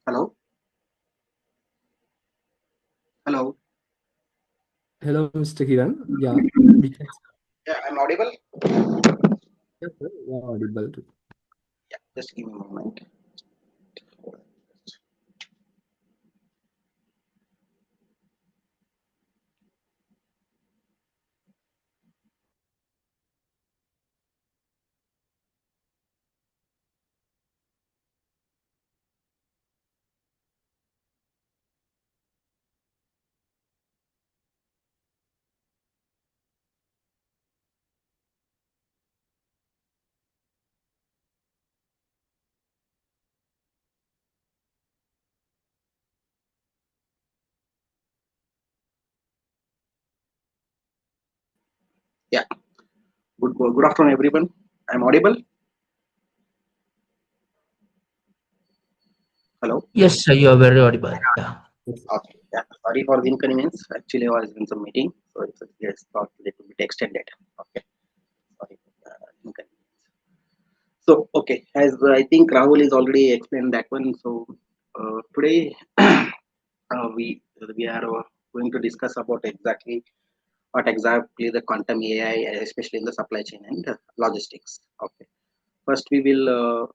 Hello? Hello? Hello, Mr. Kiran. Yeah, we can. Yeah, I'm audible? Yes, sir. You are audible. Yeah, just give me a moment. Yeah, good afternoon, everyone. I'm audible? Hello? Yes, sir, you are very audible. Yeah. Yes. Okay, yeah. Sorry for the inconvenience. Actually, I was in some meeting, so it's thought a little bit extended. Okay, sorry for the inconvenience. So, okay, as I think Rahul is already explained that one. So, today we are going to discuss about exactly the quantum AI, especially in the supply chain and logistics. Okay. First, we will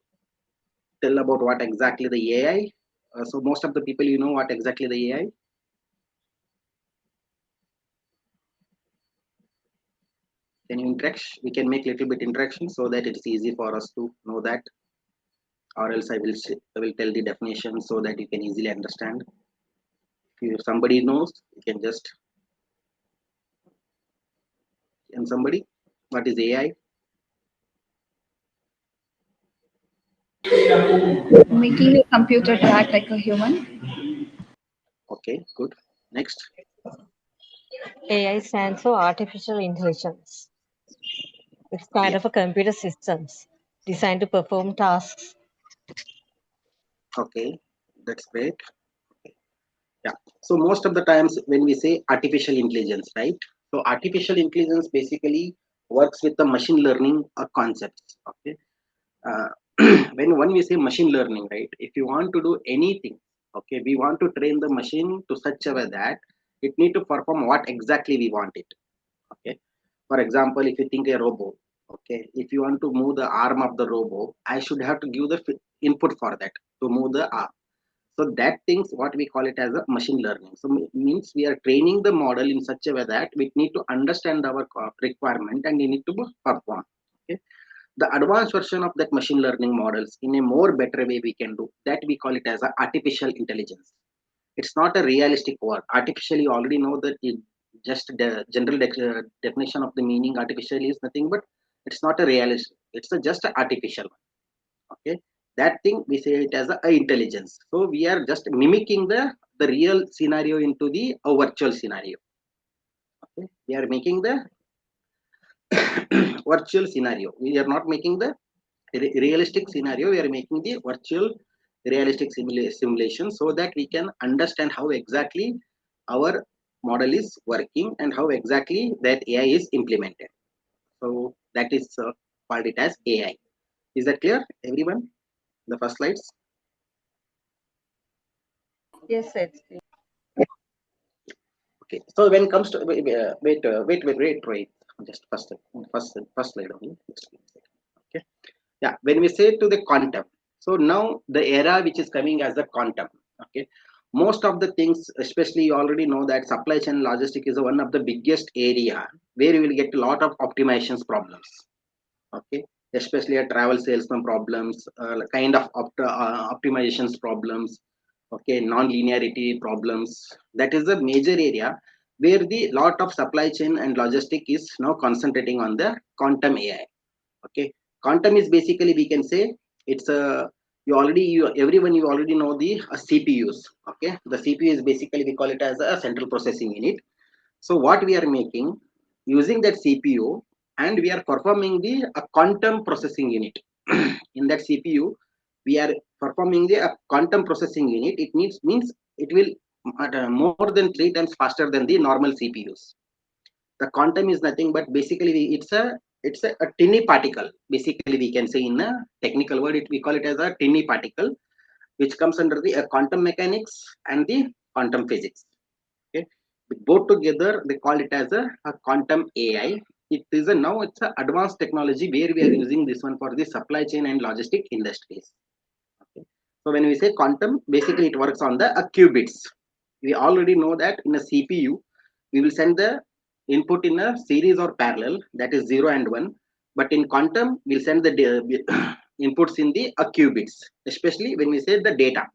tell about what exactly the AI. So most of the people, you know what exactly the AI. Can you interact? We can make little bit interaction so that it's easy for us to know that, or else I will tell the definition so that you can easily understand. If somebody knows, you can just and somebody what is AI? Making a computer to act like a human. Okay, good. Next. AI stands for artificial intelligence. It's kind Yeah. of a computer systems designed to perform tasks. Okay, that's great. Yeah. So most of the times when we say artificial intelligence, right? So artificial intelligence basically works with the machine learning concepts. Okay. Uh, when we say machine learning, right? If you want to do anything, okay, we want to train the machine to such a way that it need to perform what exactly we want it. Okay. For example, if you think a robot, okay, if you want to move the arm of the robot, I should have to give the input for that to move the arm. So that things what we call it as a machine learning. So means we are training the model in such a way that we need to understand our requirement and we need to perform. Okay. The advanced version of that machine learning models in a more better way we can do that we call it as a artificial intelligence. It's not a realistic word. Artificial, you already know that it just the general definition of the meaning artificial is nothing but it's not a realist. It's a just a artificial one. Okay, that thing we say it as a intelligence. So we are just mimicking the real scenario into the virtual scenario. Okay, we are making the virtual scenario. We are not making the realistic scenario. We are making the virtual realistic simulation so that we can understand how exactly our model is working and how exactly that AI is implemented. So that is called it as AI. Is that clear, everyone? The first slides. Yes, it's Okay, so when it comes to wait. Just first slide only. Just give me a second. Okay, yeah. When we say to the quantum, so now the era which is coming as the quantum. Okay, most of the things, especially you already know that supply chain logistic is one of the biggest area where you will get a lot of optimizations problems. Okay, especially a travel salesman problems, kind of optimizations problems. Okay, non-linearity problems. That is a major area where the lot of supply chain and logistic is now concentrating on the quantum AI. Okay, quantum is basically we can say it's a everyone you already know the CPUs. Okay, the CPU is basically we call it as a central processing unit. So what we are making using that CPU and we are performing the quantum processing unit. In that CPU, we are performing the quantum processing unit. It means it will more than 3 times faster than the normal CPUs. The quantum is nothing but basically it's a tiny particle. Basically, we can say in a technical word, we call it as a tiny particle which comes under the quantum mechanics and the quantum physics. Okay, both together they call it as a quantum AI. It is now it's an advanced technology where we are using this one for the supply chain and logistic industries. Okay. So when we say quantum, basically it works on the qubits. We already know that in a CPU, we will send the input in a series or parallel, that is 0 and 1. But in quantum, we'll send the inputs in the qubits, especially when we say the data.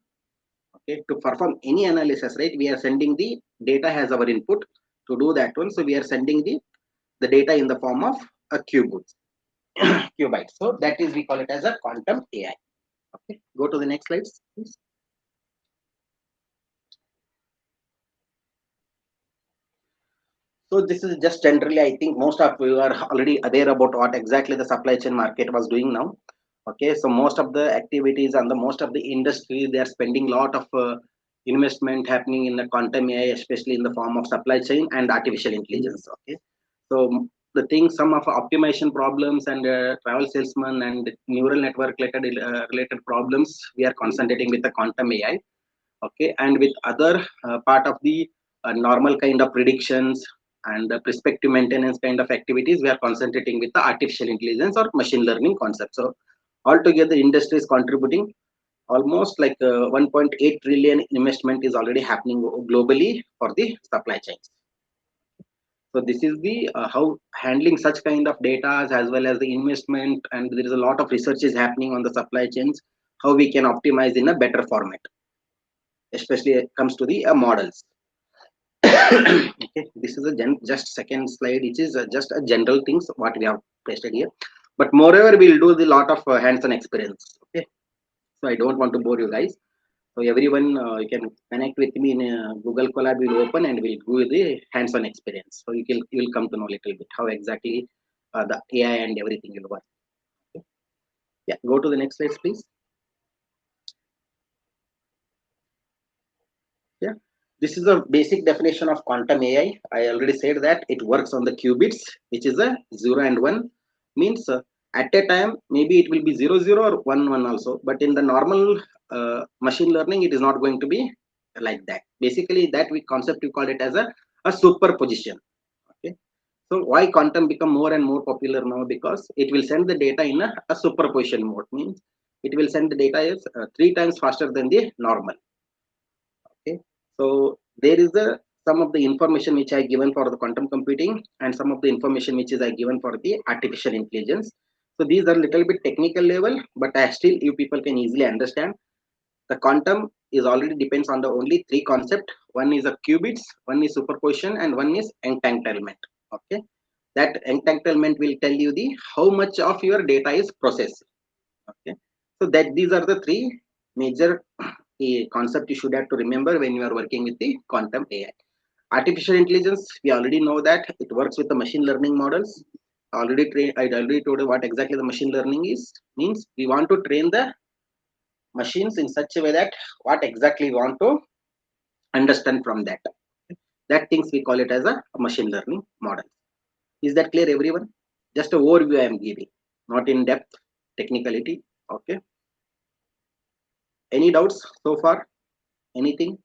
Okay, to perform any analysis, right, we are sending the data as our input. To do that one, so we are sending the data in the form of a qubit. So that is, we call it as a quantum AI. Okay, go to the next slides, please. So this is just generally, I think most of you are already aware about what exactly the supply chain market was doing now. Okay, so most of the activities and the most of the industry, they are spending a lot of investment happening in the quantum AI, especially in the form of supply chain and artificial intelligence. Okay, so the things, some of optimization problems and travel salesman and neural network related problems, we are concentrating with the quantum AI. Okay, and with other part of the normal kind of predictions and the prospective maintenance kind of activities, we are concentrating with the artificial intelligence or machine learning concept. So altogether industry is contributing almost like 1.8 trillion investment is already happening globally for the supply chains. So this is the how handling such kind of data as well as the investment, and there is a lot of research is happening on the supply chains, how we can optimize in a better format, especially it comes to the models. Okay, this is a just second slide, which is just a general things what we have pasted here, but moreover we'll do the lot of hands-on experience. Okay, so I don't want to bore you guys. So everyone, you can connect with me in Google Colab will open and we'll do the hands-on experience. So you will come to know a little bit how exactly the AI and everything will work. Okay. Yeah, go to the next slide, please. Yeah, this is a basic definition of quantum AI. I already said that it works on the qubits, which is a 0 and 1. Means at a time, maybe it will be 0, 0 or 1, 1 also. But in the normal machine learning, it is not going to be like that. Basically, that concept we call it as a superposition. Okay. So why quantum become more and more popular now? Because it will send the data in a superposition mode. Means it will send the data is 3 times faster than the normal. Okay, so there is some of the information which I given for the quantum computing and some of the information which is I given for the artificial intelligence. So these are little bit technical level, but still you people can easily understand. The quantum is already depends on the only three concept. One is a qubits, one is superposition, and one is entanglement. Okay, that entanglement will tell you the how much of your data is processed. Okay, so that these are the three major concept you should have to remember when you are working with the quantum AI. Artificial intelligence, we already know that it works with the machine learning models. I already told you what exactly the machine learning is. Means we want to train the machines in such a way that what exactly we want to understand from that. That things we call it as a machine learning model. Is that clear, everyone? Just a overview I am giving, not in depth technicality. Okay. Any doubts so far? Anything?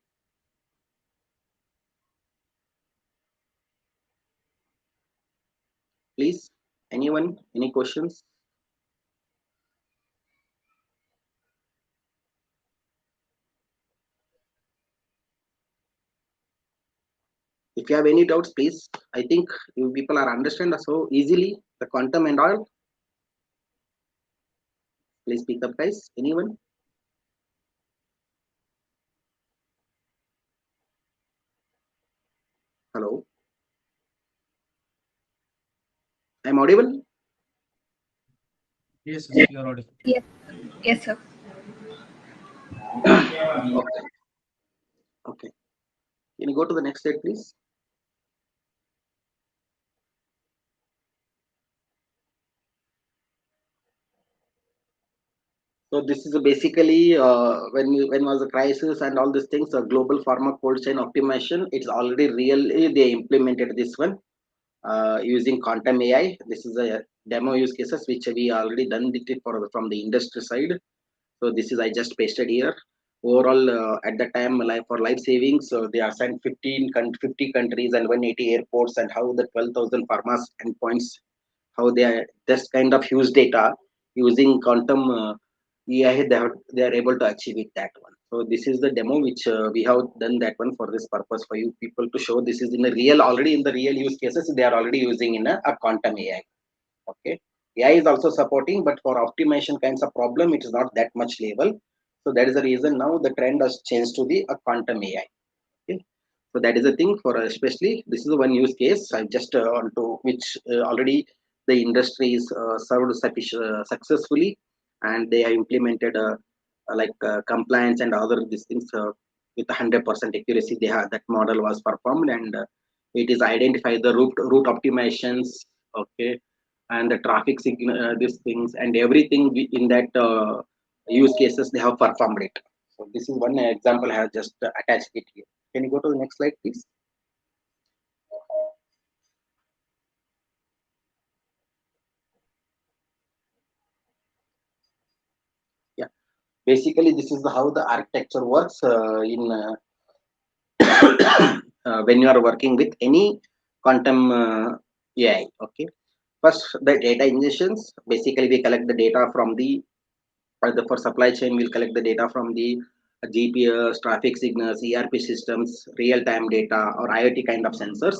Please, anyone, any questions? If you have any doubts, please. I think you people are understand so easily the quantum and all. Please speak up, guys. Anyone? Hello. I'm audible? Yes, yes, you're audible. Yes, yes, sir. Okay. Okay. Can you go to the next slide, please? So this is basically when was the crisis and all these things, global pharma cold chain optimization. It's already really they implemented this one using quantum AI. This is a demo use cases which we already done it for from the industry side. So this is I just pasted here. overall at the time like for life savings, they assigned 50 countries and 180 airports, and how the 12,000 pharmas endpoints, how they are this kind of huge data using quantum AI, they are able to achieve it that one. So this is the demo which we have done that one for this purpose for you people to show this is in a real, already in the real use cases they are already using in a quantum AI. Okay, AI is also supporting, but for optimization kinds of problem it is not that much level. So that is the reason now the trend has changed to the quantum AI. Okay, so that is the thing for especially this is the one use case I just want to which already the industry is served successfully, and they have implemented compliance and other these things with 100% accuracy. They have that model was performed, and it is identify the route optimizations. Okay, and the traffic signal, these things and everything in that use cases they have performed it. So this is one example I have just attached it here. Can you go to the next slide, please? Yeah. Basically, this is how the architecture works in when you are working with any quantum AI. Okay. First, the data ingestions. Basically, we collect the data from the for supply chain. We'll collect the data from the GPS, traffic signals, ERP systems, real-time data, or IoT kind of sensors.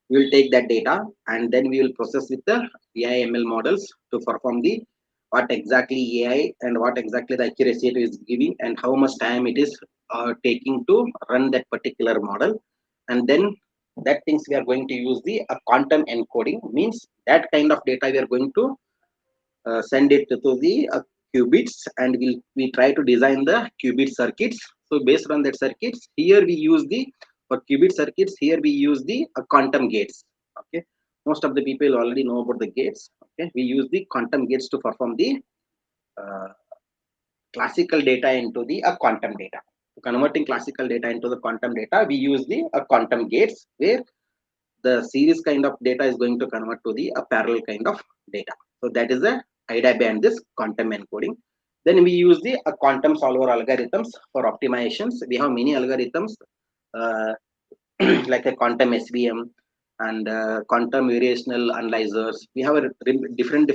We will take that data and then we will process with the AI ML models to perform the what exactly AI and what exactly the accuracy it is giving and how much time it is taking to run that particular model. And then that things we are going to use the quantum encoding, means that kind of data we are going to send it to the qubits, and we try to design the qubit circuits. So based on that circuits, here we use the for qubit circuits, here we use the quantum gates. Okay, most of the people already know about the gates. Okay, we use the quantum gates to perform the uh, classical data into the quantum data. Converting classical data into the quantum data, we use the quantum gates, where the series kind of data is going to convert to the parallel kind of data. So that is the idea behind this quantum encoding. Then we use the quantum solver algorithms for optimizations. We have many algorithms uh, like a quantum SVM and quantum variational analyzers. We have a different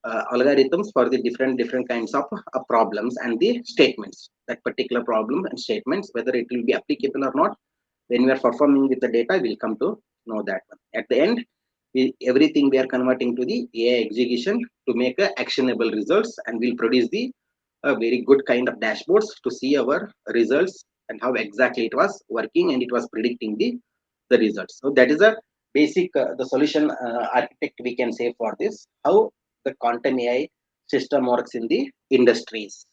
algorithms for the different kinds of problems and the statements. That particular problem and statements, whether it will be applicable or not, when we are performing with the data, we'll come to know that one. At the end, everything we are converting to the AI execution to make actionable results, and we'll produce the very good kind of dashboards to see our results and how exactly it was working and it was predicting the results. So that is a basic the solution architect we can say for this, how the quantum AI system works in the industries.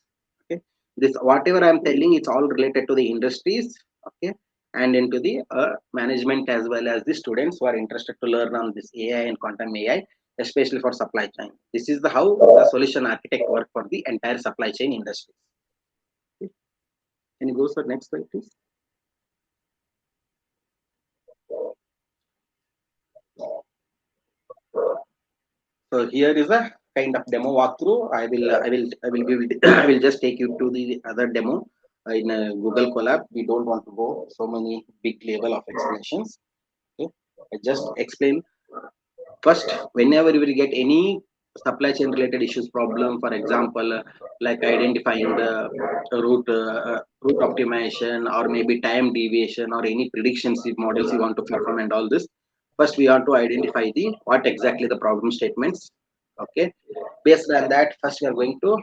Okay, this whatever I'm telling, it's all related to the industries. Okay, and into the management as well as the students who are interested to learn on this AI and quantum AI, especially for supply chain. This is the how the solution architect work for the entire supply chain industry. Okay. Can you go to the next slide, please? So here is a kind of demo walkthrough. I will just take you to the other demo in a Google Colab. We don't want to go so many big level of explanations. Okay, I just explain first. Whenever you will get any supply chain related issues problem, for example, like identifying the route optimization or maybe time deviation or any predictions models you want to perform and all this, first we have to identify the what exactly the problem statements. Okay, based on that, first we are going to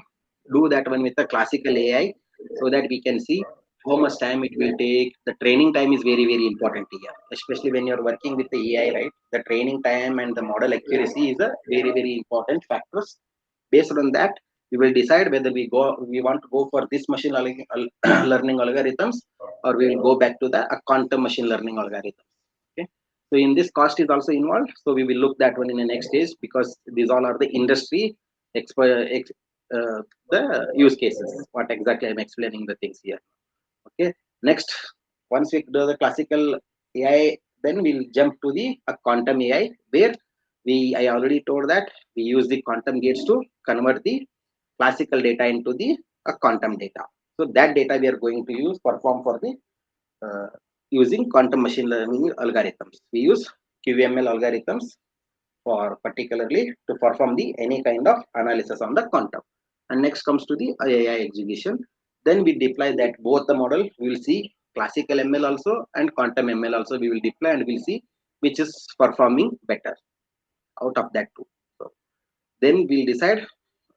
do that one with the classical AI, so that we can see how much time it will take. The training time is very important here, especially when you're working with the AI, right? The training time and the model accuracy is a very important factors. Based on that, we will decide whether we want to go for this machine learning algorithms, or we will go back to the quantum machine learning algorithm. Okay, so in this, cost is also involved, so we will look that one in the next stage, because these all are the industry uh, the use cases, what exactly I'm explaining the things here. Okay, next, once we do the classical AI, then we'll jump to the quantum AI, where I already told that we use the quantum gates to convert the classical data into the quantum data. So that data we are going to use perform for the using quantum machine learning algorithms. We use QML algorithms for particularly to perform the any kind of analysis on the quantum. And next comes to the AI execution. Then we deploy that both the model. We will see classical ML also and quantum ML also we will deploy, and we'll see which is performing better out of that two. So then we'll decide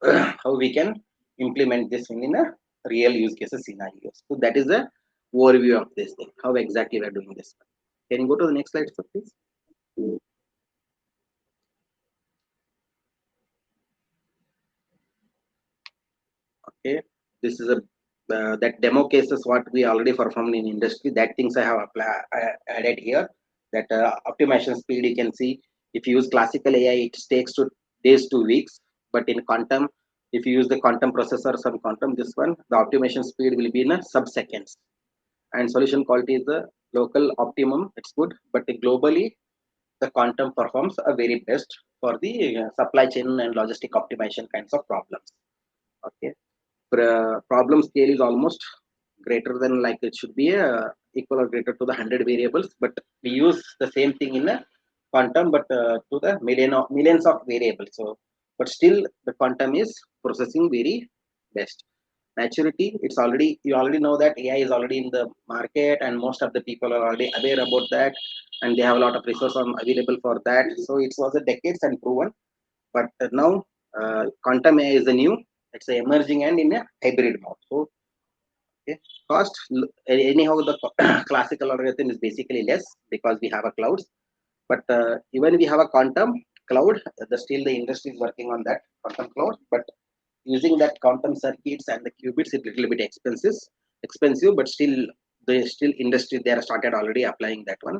how we can implement this in a real use cases scenarios. So that is the overview of this thing, how exactly we are doing this. Can you go to the next slide, sir, please? Okay, this is a that demo cases what we already performed in industry. That things I have added here. That optimization speed you can see. If you use classical AI, it takes to days to weeks. But in quantum, if you use the quantum processor, some quantum, this one, the optimization speed will be in a sub-seconds. And solution quality is the local optimum. It's good, but globally, the quantum performs a very best for the supply chain and logistic optimization kinds of problems. Okay, problem scale is almost greater than, like it should be equal or greater to the 100 variables, but we use the same thing in a quantum, but to the millions of variables. So, but still the quantum is processing very best. Maturity, it's already, you already know that AI is already in the market, and most of the people are already aware about that, and they have a lot of resources available for that. So it was a decades and proven, but now quantum AI is the new, it's a emerging and in a hybrid mode. So okay, cost anyhow the classical algorithm is basically less because we have a clouds, but even we have a quantum cloud, the still the industry is working on that quantum cloud, but using that quantum circuits and the qubits is a little bit expensive, but still the still industry they are started already applying that one,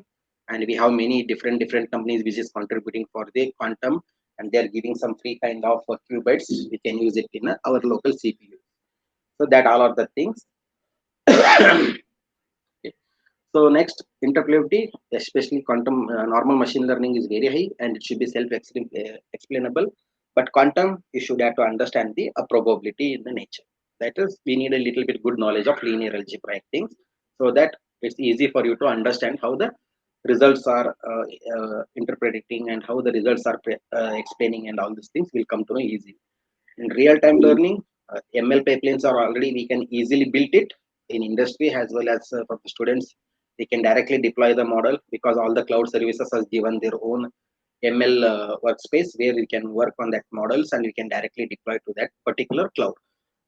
and we have many different companies which is contributing for the quantum, and they are giving some free kind of qubits. We can use it in our local CPU. So that all are the things. Okay. So next, interpretability, especially quantum normal machine learning is very high and it should be self-explainable. But quantum, you should have to understand the probability in the nature. That is, we need a little bit good knowledge of linear algebraic things, so that it's easy for you to understand how the results are interpreting and how the results are explaining, and all these things will come to know easy. In real-time learning, ML pipelines are already, we can easily build it in industry as well as for the students. We can directly deploy the model because all the cloud services has given their own ML workspace where we can work on that models and we can directly deploy to that particular cloud.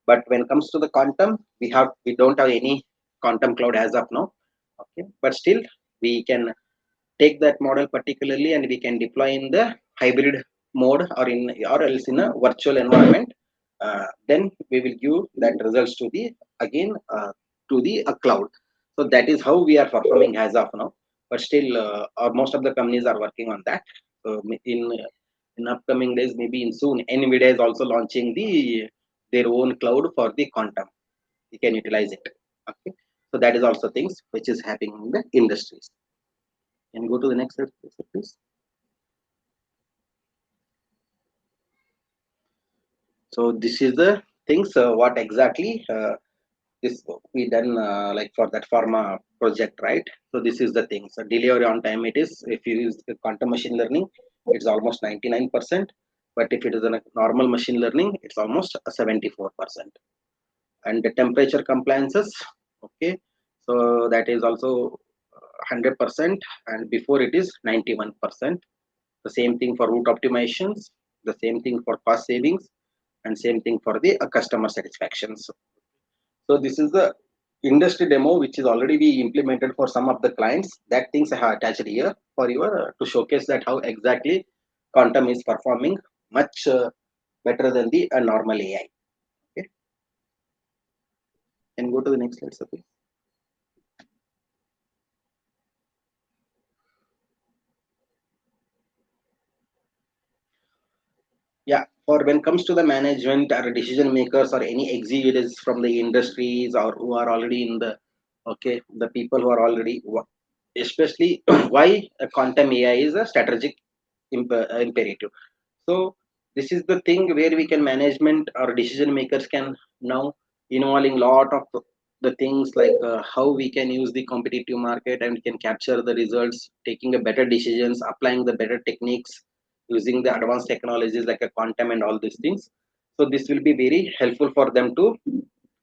But when it comes to the quantum, we don't have any quantum cloud as of now. Okay, but still we can take that model particularly and we can deploy in the hybrid mode or else in a virtual environment. Then we will give that results to the again to the cloud. So that is how we are performing as of now, but still most of the companies are working on that. So in upcoming days, maybe in soon, Nvidia is also launching their own cloud for the quantum. We can utilize it. Okay, so that is also things which is happening in the industries. Can you go to the next slide, please? So this is the things what exactly this we done like for that pharma project, right? So this is the thing. So delivery on time, it is, if you use the quantum machine learning, it's almost 99%. But if it is a normal machine learning, it's almost 74%. And the temperature compliances, okay, so that is also 100%, and before it is 91%. The same thing for route optimizations, the same thing for cost savings, and same thing for the customer satisfaction. So this is the industry demo which is already be implemented for some of the clients. That things I have attached here for you to showcase that how exactly quantum is performing much better than the normal AI. Okay, and go to the next slide, please. Yeah, for when it comes to the management or decision makers or any executives from the industries or who are already in the, okay, the people who are already, especially why a quantum AI is a strategic imperative. So this is the thing where we can management or decision makers can now involving lot of the things like how we can use the competitive market and can capture the results, taking a better decisions, applying the better techniques, using the advanced technologies like a quantum and all these things. So this will be very helpful for them to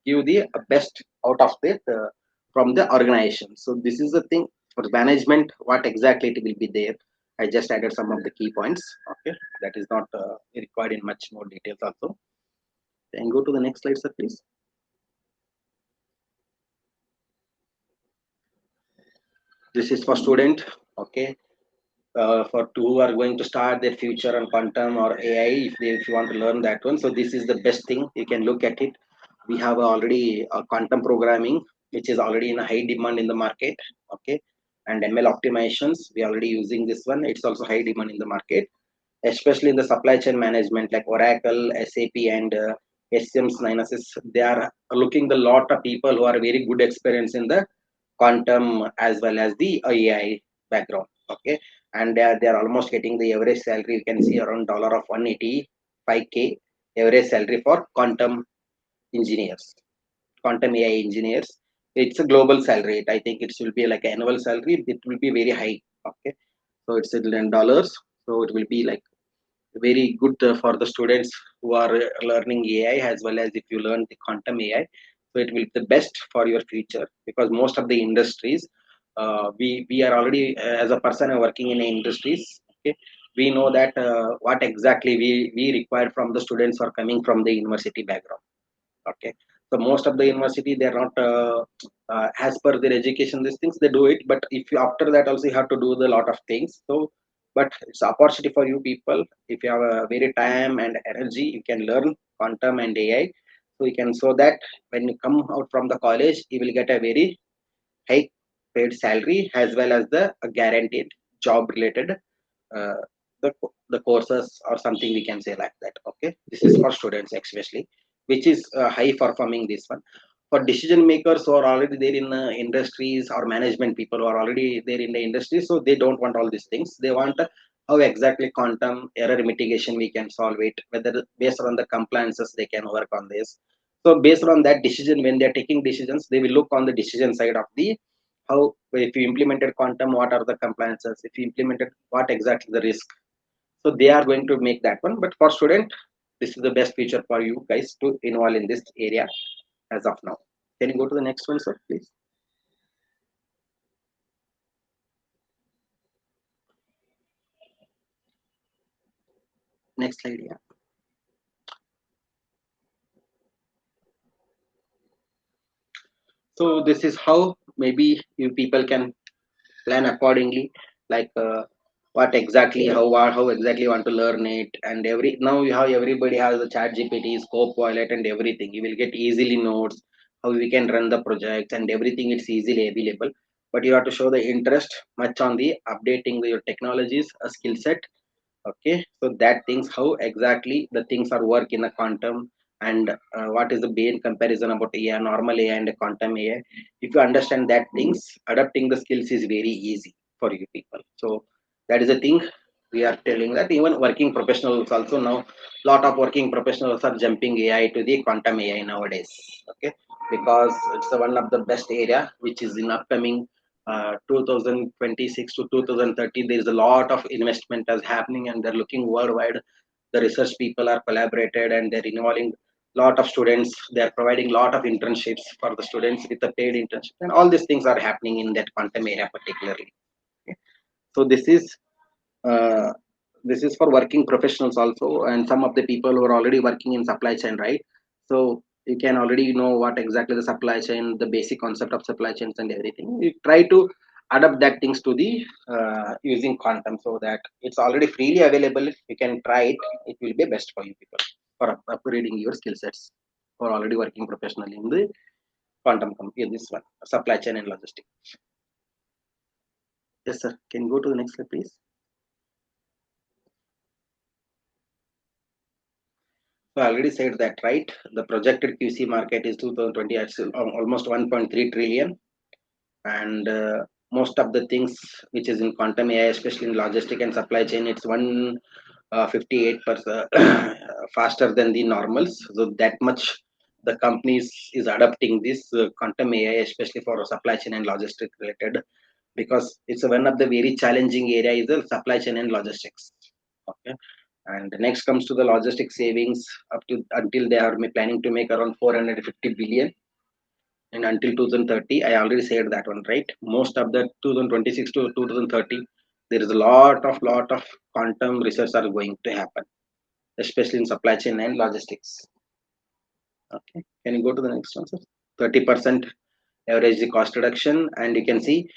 give the best out of it from the organization. So this is the thing for management, what exactly it will be there. I just added some of the key points. Okay, that is not required in much more details also. Then go to the next slide, sir, please. This is for student. Okay, for two who are going to start their future on quantum or AI, if you want to learn that one. So this is the best thing. You can look at it. We have already quantum programming, which is already in a high demand in the market. Okay, and ML optimizations. We are already using this one. It's also high demand in the market, especially in the supply chain management like Oracle, SAP, and SCM Synopsys. They are looking the lot of people who are very good experience in the quantum as well as the AI background. Okay, and they are almost getting the average salary. You can see around dollar of 185K average salary for quantum engineers, quantum AI engineers. It's a global salary. I think it will be like annual salary. It will be very high. Okay, so it's in dollars. So it will be like very good for the students who are learning AI as well as if you learn the quantum AI. So it will be the best for your future because most of the industries, we are already as a person working in industries. Okay, we know that what exactly we require from the students who are coming from the university background. Okay, so most of the university they are not as per their education these things they do it, but if you after that also you have to do the lot of things. So but it's opportunity for you people. If you have a very time and energy, you can learn quantum and AI. So you can, so that when you come out from the college you will get a very high paid salary as well as the guaranteed job related uh, the courses or something we can say like that. Okay, this is for students especially, which is high performing this one. For decision makers who are already there in industries or management people who are already there in the industry, so they don't want all these things. They want how exactly quantum error mitigation we can solve it, whether based on the compliances they can work on this. So based on that decision, when they're taking decisions, they will look on the decision side of the how, if you implemented quantum, what are the compliances, if you implemented what exactly the risk. So they are going to make that one. But for student, this is the best feature for you guys to involve in this area as of now. Can you go to the next one, sir, please? Next slide, yeah. So this is how maybe you people can plan accordingly, like what exactly, how exactly you want to learn it, and every now you have everybody has the chat GPT, scope wallet, and everything. You will get easily notes how we can run the project and everything. It's easily available, but you have to show the interest much on the updating your technologies, a skill set. Okay, so that things how exactly the things are work in a quantum, and what is the main comparison about AI, normal AI and a quantum AI. If you understand that things, adapting the skills is very easy for you people. So that is the thing we are telling, that even working professionals also now, lot of working professionals are jumping AI to the quantum AI nowadays. Okay, because it's one of the best area which is in upcoming 2026 to 2030. There is a lot of investment is happening and they're looking worldwide. The research people are collaborated and they're involving lot of students. They're providing lot of internships for the students with a paid internship, and all these things are happening in that quantum area particularly. Okay. So uh, this is for working professionals also, and some of the people who are already working in supply chain, right? So you can already know what exactly the supply chain, the basic concept of supply chains and everything. You try to adapt that things to the using quantum, so that it's already freely available. You can try it. It will be best for you people for upgrading your skill sets for already working professionally in the quantum company. This one, supply chain and logistics. Yes, sir. Can you go to the next slide, please? So I already said that, right? The projected QC market is 2020 at almost 1.3 trillion, and most of the things which is in quantum AI, especially in logistic and supply chain, it's 158% faster than the normals. So that much the companies is adopting this quantum AI, especially for supply chain and logistics related, because it's one of the very challenging area is the supply chain and logistics. Okay, and next comes to the logistics savings up to until they are planning to make around 450 billion, and until 2030, I already said that one, right? Most of the 2026 to 2030, there is a lot of quantum research are going to happen, especially in supply chain and logistics. Okay, can you go to the next one, sir? 30% average the cost reduction, and you can see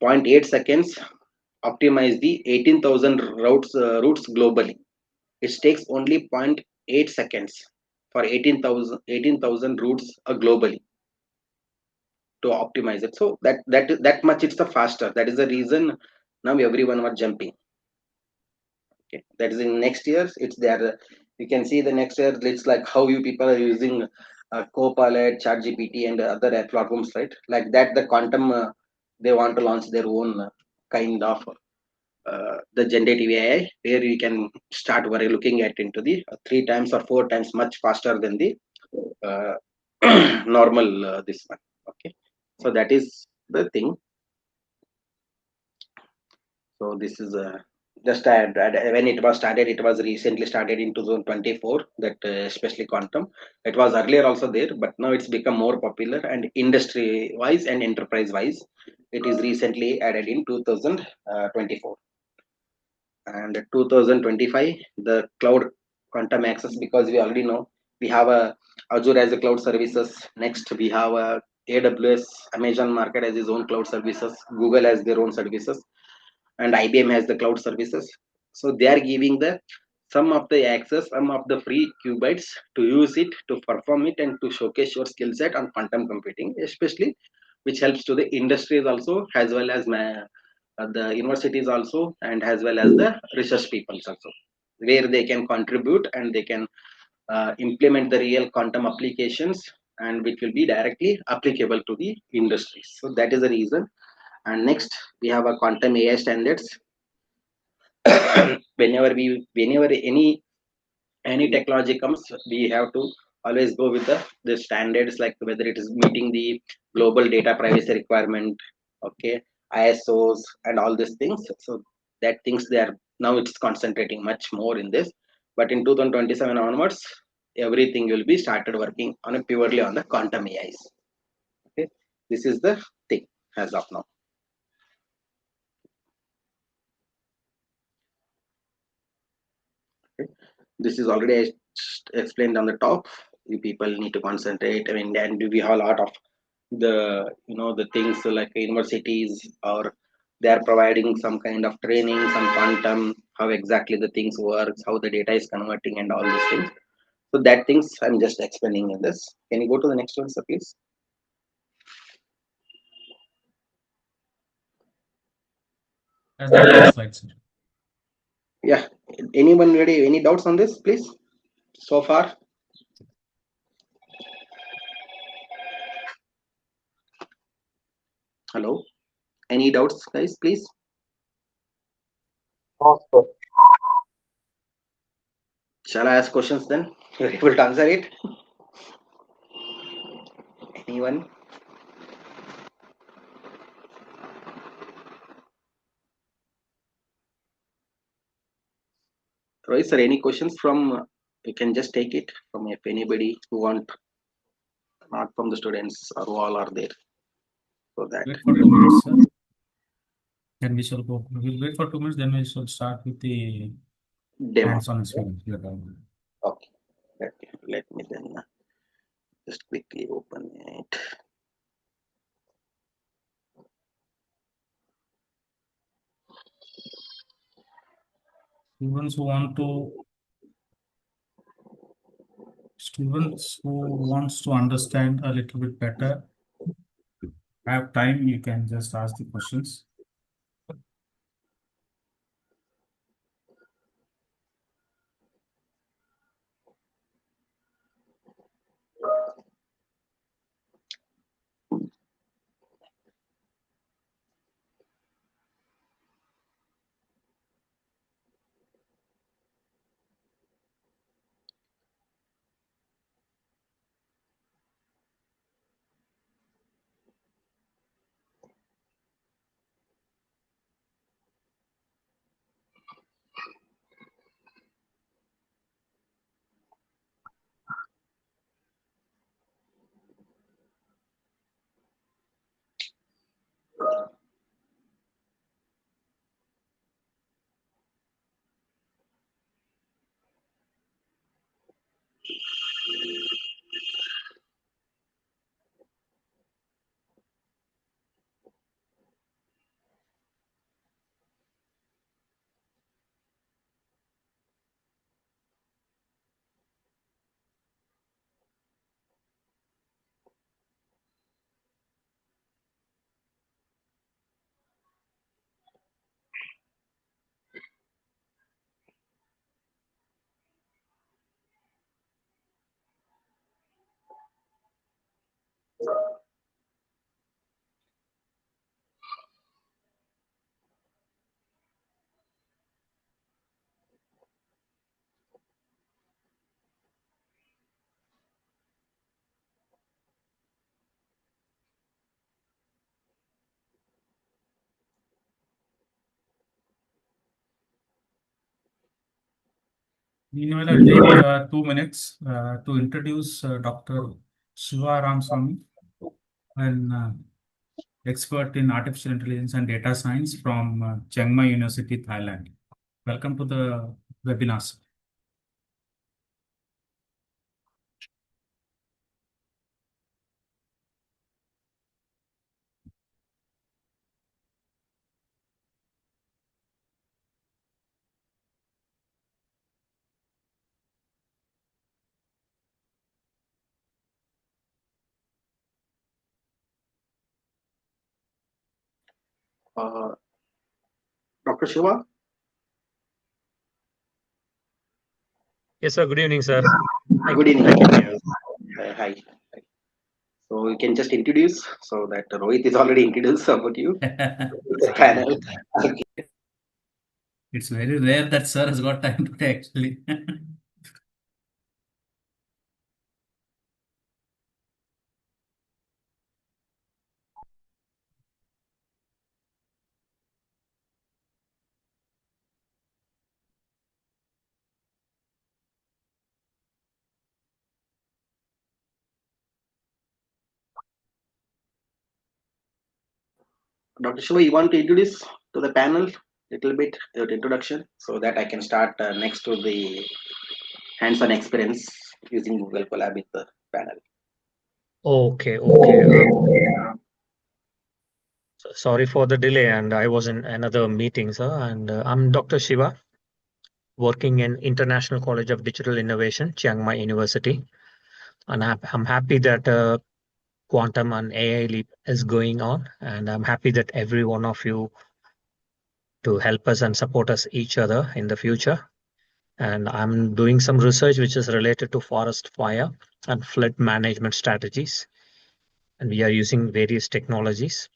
0.8 seconds optimize the 18,000 routes globally. It takes only 0.8 seconds for 18,000 routes globally to optimize it. So that much it's the faster. That is the reason now everyone was jumping. Okay, that is in next years. It's there. You can see the next year. It's like how you people are using Copilot, ChatGPT, and other platforms, right? Like that, the quantum they want to launch their own kind of the generative AI, where you can start looking at into the 3 times or 4 times much faster than the uh, normal this one. Okay, so that is the thing. So this is just when it was started, it was recently started in 2024, that especially quantum. It was earlier also there, but now it's become more popular, and industry wise and enterprise wise it is recently added in 2024. And 2025 the cloud quantum access, because we already know we have a Azure as a cloud services. Next we have a AWS, Amazon market as his own cloud services, Google has their own services, and IBM has the cloud services. So they are giving the some of the access, some of the free qubits to use it, to perform it, and to showcase your skill set on quantum computing, especially, which helps to the industries also, as well as the universities also, and as well as the research peoples also, where they can contribute and they can implement the real quantum applications, and which will be directly applicable to the industries. So that is the reason. And next we have a quantum AI standards. Whenever any technology comes, we have to always go with the standards, like whether it is meeting the global data privacy requirement, okay, ISOs and all these things. So that things they are now it's concentrating much more in this. But in 2027 onwards, everything will be started working on a purely on the quantum AIs. Okay, this is the thing as of now. Okay. This is already explained on the top. You people need to concentrate. I mean, and we have a lot of the the things like universities, or they are providing some kind of training, some quantum, how exactly the things works, how the data is converting, and all these things. So that things I'm just explaining in this. Can you go to the next one, sir, please? As the last slide, sir. Yeah. Anyone ready? Any doubts on this, please? So far. Hello. Any doubts, guys? Please. Shall I ask questions then? You're able to answer it? Anyone? Rohit sir, any questions from, you can just take it from if anybody who want, not from the students or who all are there. So that. Wait for 2 minutes, sir. Then we shall go. We will wait for 2 minutes, then we shall start with the Demo. hands-on experience. Okay. Let me then just quickly open it. Students who wants to understand a little bit better, have time, you can just ask the questions. Meanwhile, I'll take 2 minutes to introduce Dr. Shiva Ramaswamy, an expert in artificial intelligence and data science from Chiang Mai University, Thailand. Welcome to the webinar, sir. Dr. Shiva? Yes, sir. Good evening, sir. Hi. Good evening. Hi. So you can just introduce so that Rohit is already introduced about you. Panel. It's very rare that sir has got time today, actually. Dr. Shiva, you want to introduce to the panel a little bit your introduction so that I can start next to the hands-on experience using Google Colab with the panel. Okay. Sorry for the delay, and I was in another meeting, sir. And I'm Dr. Shiva, working in International College of Digital Innovation, Chiang Mai University. And I'm happy that quantum and AI leap is going on, and I'm happy that every one of you to help us and support us each other in the future. And I'm doing some research which is related to forest fire and flood management strategies. And we are using various technologies.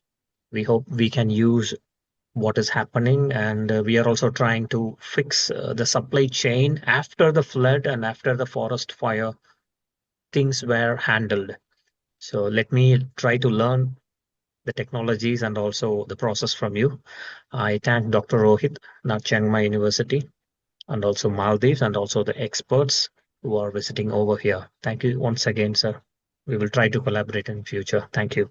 We hope we can use what is happening, and we are also trying to fix the supply chain after the flood and after the forest fire. Things were handled. So let me try to learn the technologies and also the process from you. I thank Dr. Rohit, at Chiang Mai University, and also Maldives, and also the experts who are visiting over here. Thank you once again, sir. We will try to collaborate in future. Thank you.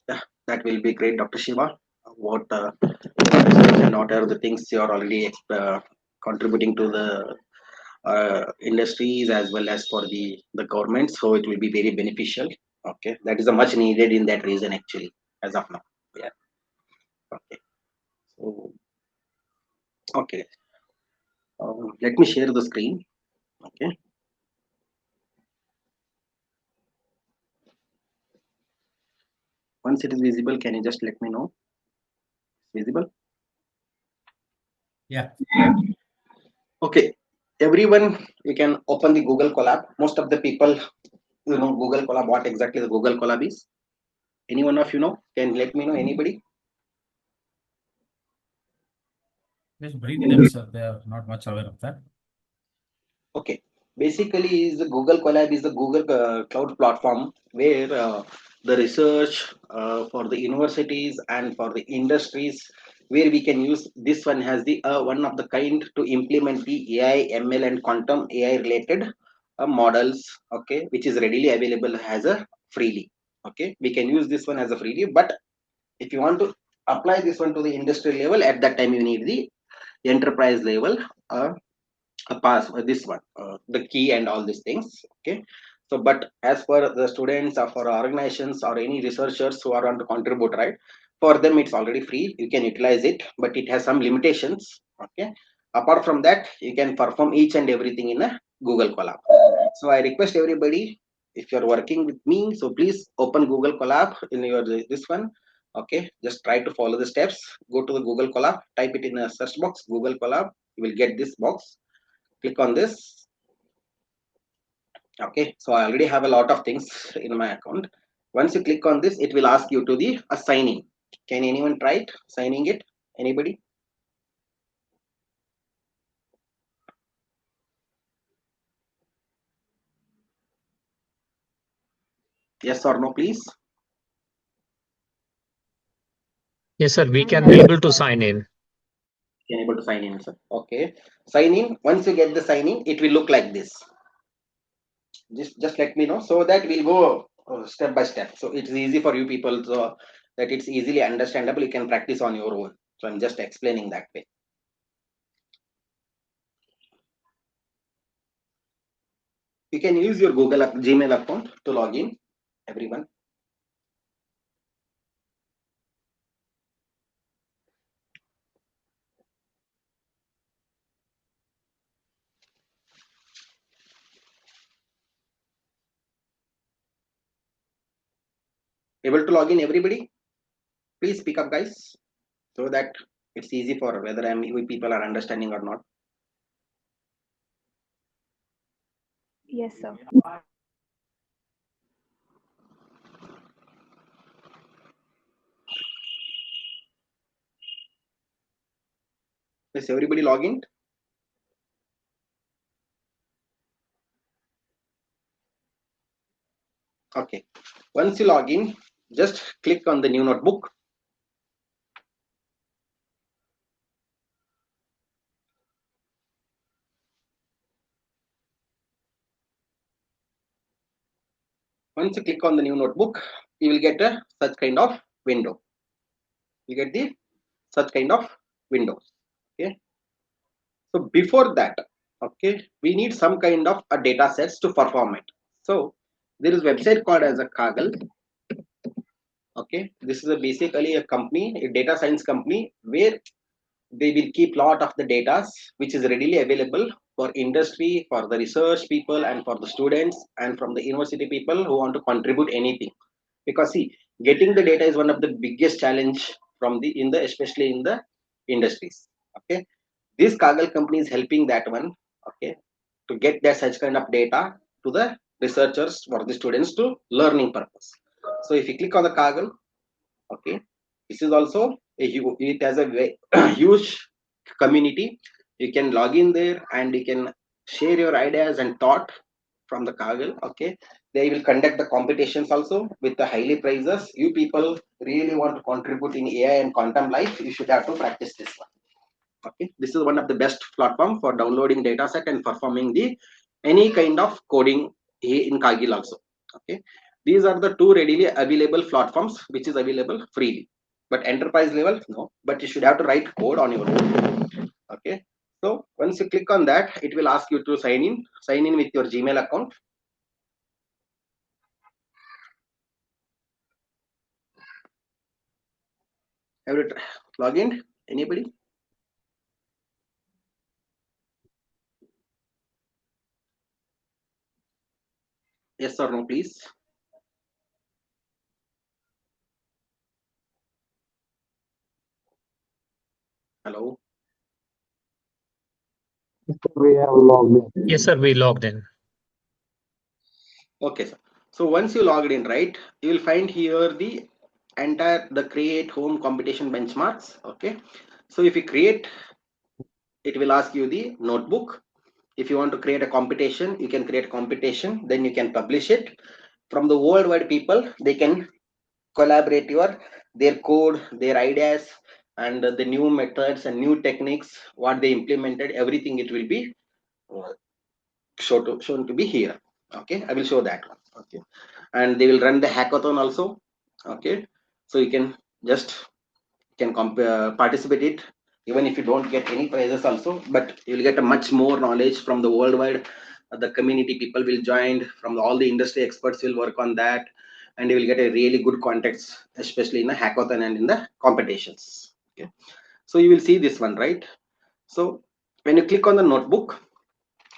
Yeah, that will be great, Dr. Shiva. What and what are the things you are already contributing to the industries as well as for the government, so it will be very beneficial. Okay, that is a much needed in that region actually as of now. Yeah. Okay. So okay, let me share the screen. Okay. Once it is visible, can you just let me know? Visible? Yeah. Okay. Everyone, you can open the Google Colab. Most of the people, Google Colab. What exactly the Google Colab is? Any one of you know? Can let me know? Anybody? Just brief them, sir. They are not much aware of that. Okay. Basically, is the Google Colab is the Google cloud platform where the research for the universities and for the industries, where we can use this one has the one of the kind to implement the AI, ML, and quantum AI related models. Okay, which is readily available as a freely. Okay, we can use this one as a freely, but if you want to apply this one to the industry level, at that time you need the enterprise level. Pass this one the key and all these things. Okay, so but as for the students or for organizations or any researchers who are want to contribute, right, for them it's already free, you can utilize it, but it has some limitations. Okay, apart from that you can perform each and everything in a Google Colab. So I request everybody, if you're working with me, so please open Google Colab in your this one. Okay, just try to follow the steps. Go to the Google Colab, type it in a search box, Google Colab, you will get this box. Click on this. Okay, so I already have a lot of things in my account. Once you click on this, it will ask you to the sign in. Can anyone try it? Signing it? Anybody? Yes or no, please? Yes, sir. We can be able to sign in. Can able to sign in, sir. Okay, sign in. Once you get the sign in, it will look like this. Just let me know so that we'll go step by step. So it's easy for you people, so that it's easily understandable. You can practice on your own. So I'm just explaining that way. You can use your Gmail account to log in, everyone. Able to log in, everybody? Please speak up, guys, so that it's easy for whether we people are understanding or not. Yes, sir. Is everybody log in? Okay. Once you log in, just click on the new notebook. Once you click on the new notebook, you will get a such kind of window. You get the such kind of windows. Okay. So before that, okay, we need some kind of a data sets to perform it. So there is a website called as a Kaggle. Okay, this is basically a company, a data science company, where they will keep lot of the data which is readily available for industry, for the research people, and for the students, and from the university people who want to contribute anything. Because see, getting the data is one of the biggest challenge from the especially in the industries. Okay, this Kaggle company is helping that one. Okay, to get that such kind of data to the researchers for the students to learning purpose. So if you click on the Kaggle, okay, this is also it has a very huge community. You can log in there and you can share your ideas and thought from the Kaggle. Okay, they will conduct the competitions also with the highly prizes. You people really want to contribute in AI and quantum life, you should have to practice this one. Okay, this is one of the best platform for downloading data set and performing the any kind of coding in Kaggle also. Okay, these are the two readily available platforms which is available freely, but enterprise level no, but you should have to write code on your own. Okay, so once you click on that, it will ask you to sign in with your Gmail account. Have you log in? Anybody? Yes or no, please? Hello. We have logged in. Yes, sir. We logged in. Okay, sir. So once you logged in, right, you will find here the entire the create home competition benchmarks. Okay, so if you create, it will ask you the notebook. If you want to create a competition, you can create a competition, then you can publish it. From the worldwide people, they can collaborate their code, their ideas, and the new methods and new techniques what they implemented, everything it will be uh, shown to be here. Okay, I will show that one. Okay, and they will run the hackathon also. Okay, so you can just participate it even if you don't get any prizes also, but you will get a much more knowledge from the worldwide. The community people will join from all the industry experts will work on that, and you will get a really good context, especially in the hackathon and in the competitions. Okay, so you will see this one, right? So when you click on the notebook,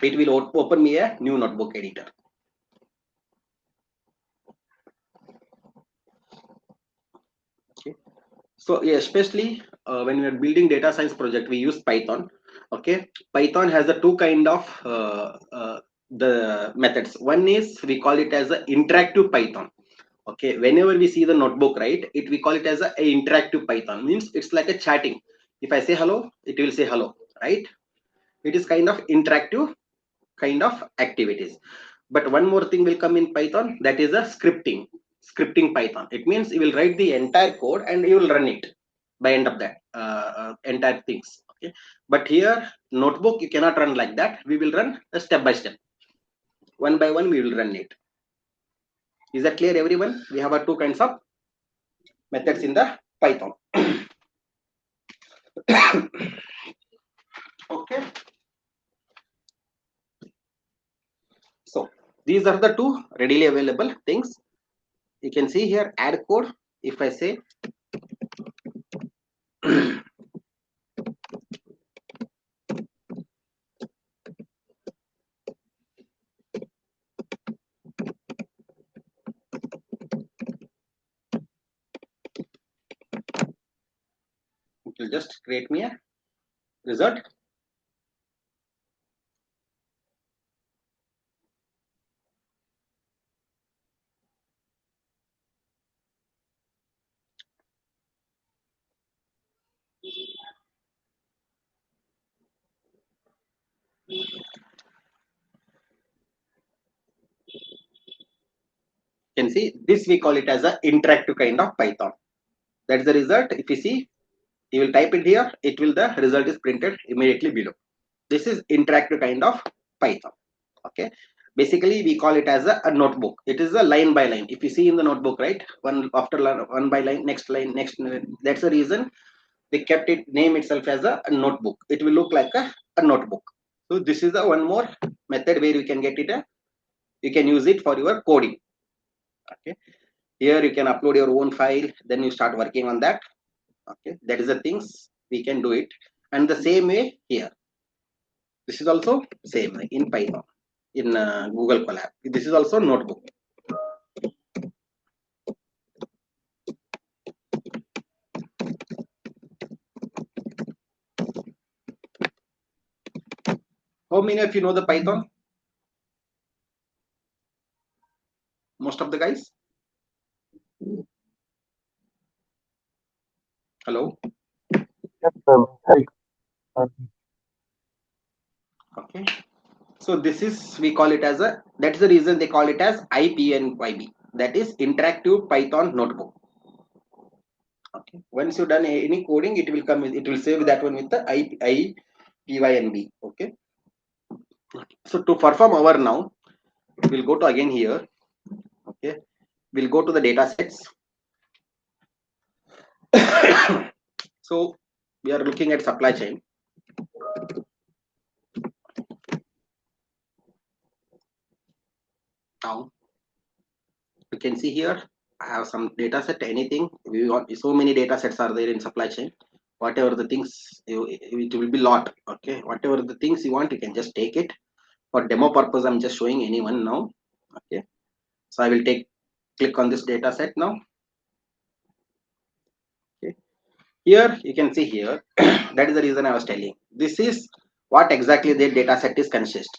it will open me a new notebook editor. Okay, so yeah, especially when we are building data science project, we use Python. Okay, Python has the two kind of the methods. One is we call it as an interactive Python. Okay, whenever we see the notebook, right, we call it as a interactive Python. Means it's like a chatting. If I say hello, it will say hello, right? It is kind of interactive kind of activities. But one more thing will come in Python, that is a scripting Python. It means you will write the entire code and you will run it by end of that entire things. Okay, but here notebook you cannot run like that. We will run a step by step, one by one we will run it. Is that clear, everyone? We have two kinds of methods in the Python. Okay, so these are the two readily available things. You can see here add code. If I say it will just create me a result. You can see this we call it as an interactive kind of Python. That's the result. If you see, you will type it here, it will, the result is printed immediately below. This is interactive kind of Python. Okay, basically we call it as a notebook. It is a line by line. If you see in the notebook, right, one after one by line, next line, next. That's the reason they kept it name itself as a notebook. It will look like a notebook. So this is the one more method where you can get it. You can use it for your coding. Okay, here you can upload your own file, then you start working on that. Okay, that is the things we can do it. And the same way here, this is also same way in Python, in Google Colab. This is also notebook. How many of you know the Python? Most of the guys? Hello? Yes, sir. Okay. So this is, we call it as a, that's the reason they call it as IPNYB. That is interactive Python notebook. Okay. Once you done any coding, it will come, it will save that one with the IPYNB. Okay. So to perform our now, we'll go to again here. Okay. We'll go to the data sets. So we are looking at supply chain. Now you can see here I have some data set. Anything we want, so many data sets are there in supply chain. Whatever the things it will be lot. Okay, whatever the things you want, you can just take it. For demo purpose, I'm just showing anyone now. Okay, so I will click on this data set now. Okay, here you can see here that is the reason I was telling. This is what exactly the data set is consist.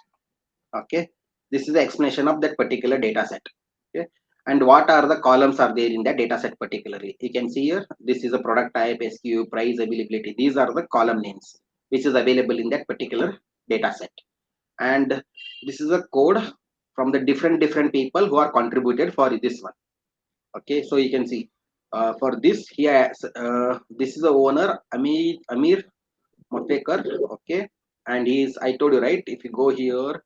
Okay, this is the explanation of that particular data set. Okay, and what are the columns are there in that data set particularly. You can see here, this is a product type, SKU, price, availability. These are the column names which is available in that particular data set. And this is a code from the different people who are contributed for this one. Okay, so you can see for this here, this is the owner Amir Motekar. Okay, and he's, I told you, right, if you go here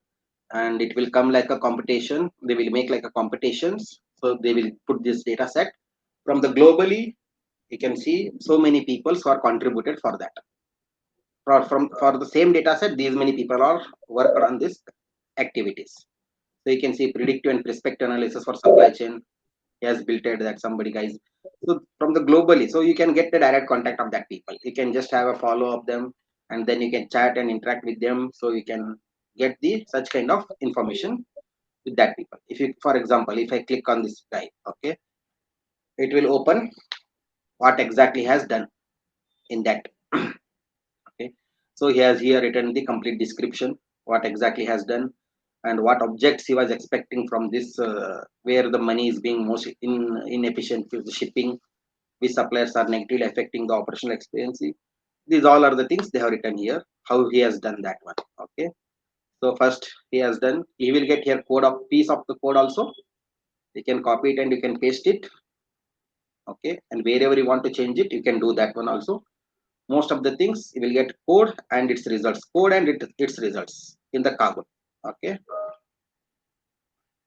and it will come like a competition, they will make like a competitions. So they will put this data set from the globally. You can see so many people who are contributed for that. For the same data set, these many people are work on this activities. So you can see predictive and prospective analysis for supply chain. He has built it, that somebody guys. So from the globally, so you can get the direct contact of that people. You can just have a follow of them, and then you can chat and interact with them. So you can get the such kind of information with that people. If you, for example, if I click on this guy, okay, it will open what exactly has done in that. Okay, so he has here written the complete description, what exactly has done, and what objects he was expecting from this, where the money is being most inefficient with the shipping, which suppliers are negatively affecting the operational efficiency. These all are the things they have written here, how he has done that one. Okay, so first he has done, he will get here code of piece of the code also. You can copy it and you can paste it. Okay, and wherever you want to change it, you can do that one also. Most of the things you will get code and its results, code and its results in the Kaggle. Okay,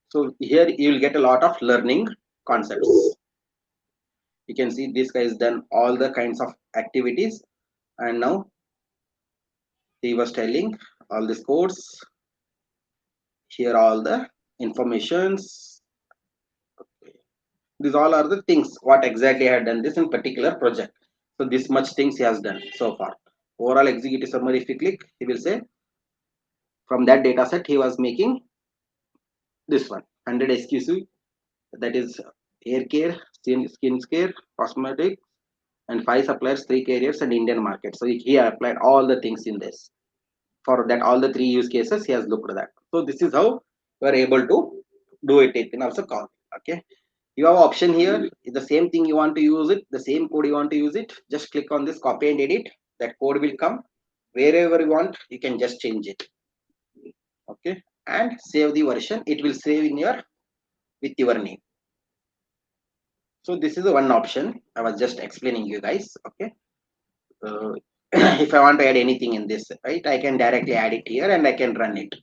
so here you will get a lot of learning concepts. You can see this guy has done all the kinds of activities, and now he was telling all these codes. Here all the informations. Okay. These all are the things what exactly I had done this in particular project. So this much things he has done so far. Overall executive summary, if you click, he will say from that data set he was making this one 100 SQC, that is hair care, skin care, cosmetic, and 5 suppliers, 3 carriers, and Indian market. So he applied all the things in this. For that, all the 3 use cases he has looked at that. So this is how we are able to do it. It can also call. Okay, you have option here. The same thing you want to use it, the same code you want to use it. Just click on this, copy and edit. That code will come wherever you want. You can just change it. Okay, and save the version. It will save in your with your name. So this is the one option I was just explaining you guys. Okay, if I want to add anything in this, right, I can directly add it here and I can run it,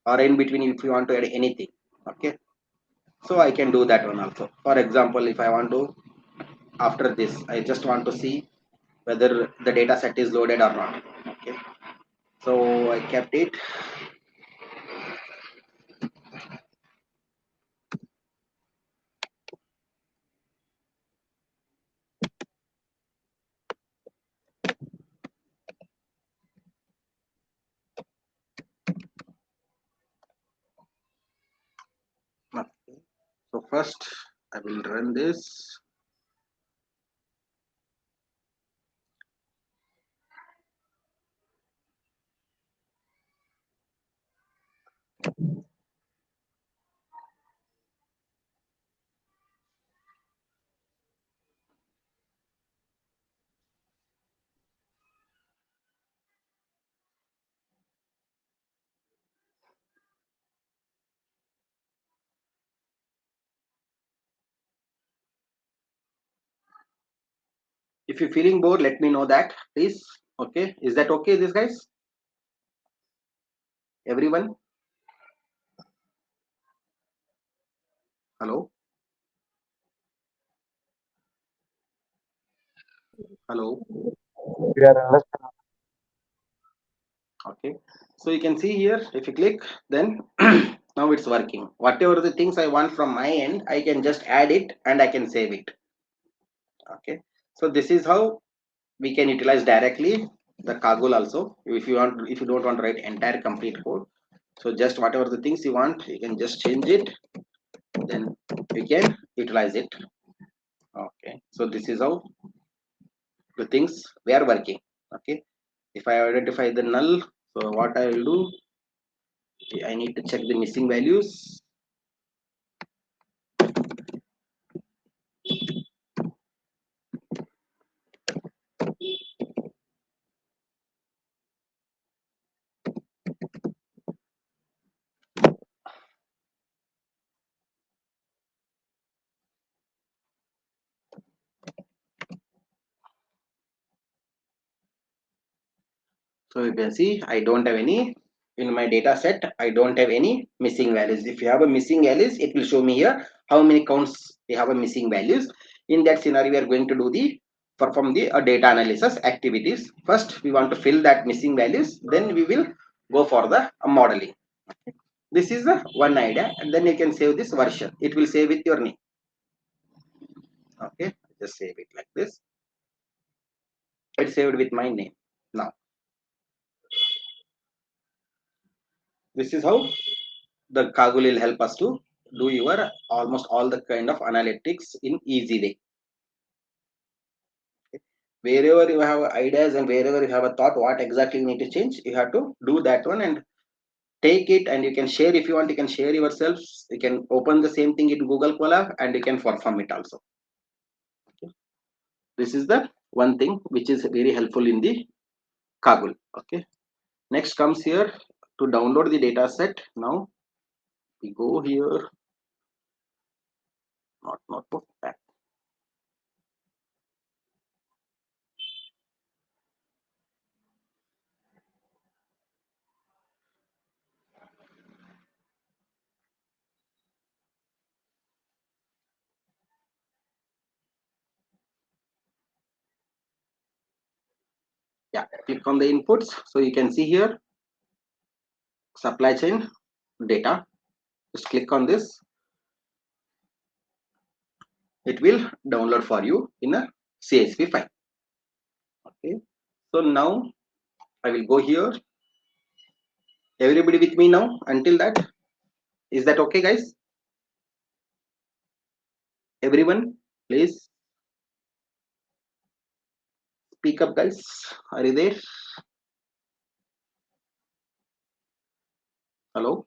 or in between if you want to add anything. Okay, so I can do that one also. For example, if I want to, after this I just want to see whether the data set is loaded or not. Okay, so I kept it. Okay, so first I will run this. If you're feeling bored, let me know that, please. Okay, is that okay, this guys? Everyone? Hello? Hello? We are understanding. Okay, so you can see here, if you click, then now it's working. Whatever the things I want from my end, I can just add it and I can save it. Okay, so this is how we can utilize directly the Kaggle also. If you want, if you don't want to write entire complete code, so just whatever the things you want, you can just change it, then we can utilize it. Okay, so this is how the things we are working. Okay, if I identify the null, so what I will do, I need to check the missing values. So you can see I don't have any in my data set. I don't have any missing values. If you have a missing values, it will show me here how many counts we have a missing values. In that scenario, we are going to do the perform the data analysis activities. First, we want to fill that missing values. Then we will go for the modeling. This is the one idea, and then you can save this version. It will save with your name. Okay, just save it like this. It's saved with my name now. This is how the Kaggle will help us to do your almost all the kind of analytics in easy way. Okay. Wherever you have ideas and wherever you have a thought what exactly you need to change, you have to do that one and take it and you can share if you want. You can share yourselves. You can open the same thing in Google Colab and you can perform it also. Okay. This is the one thing which is very helpful in the Kaggle. Okay. Next comes here to download the data set. Now we go here. Not back. Yeah, click on the inputs. So you can see here supply chain data. Just click on this. It will download for you in a CSV file. Okay. So now I will go here. Everybody with me now until that. Is that okay, guys? Everyone, please speak up, guys. Are you there? Hello?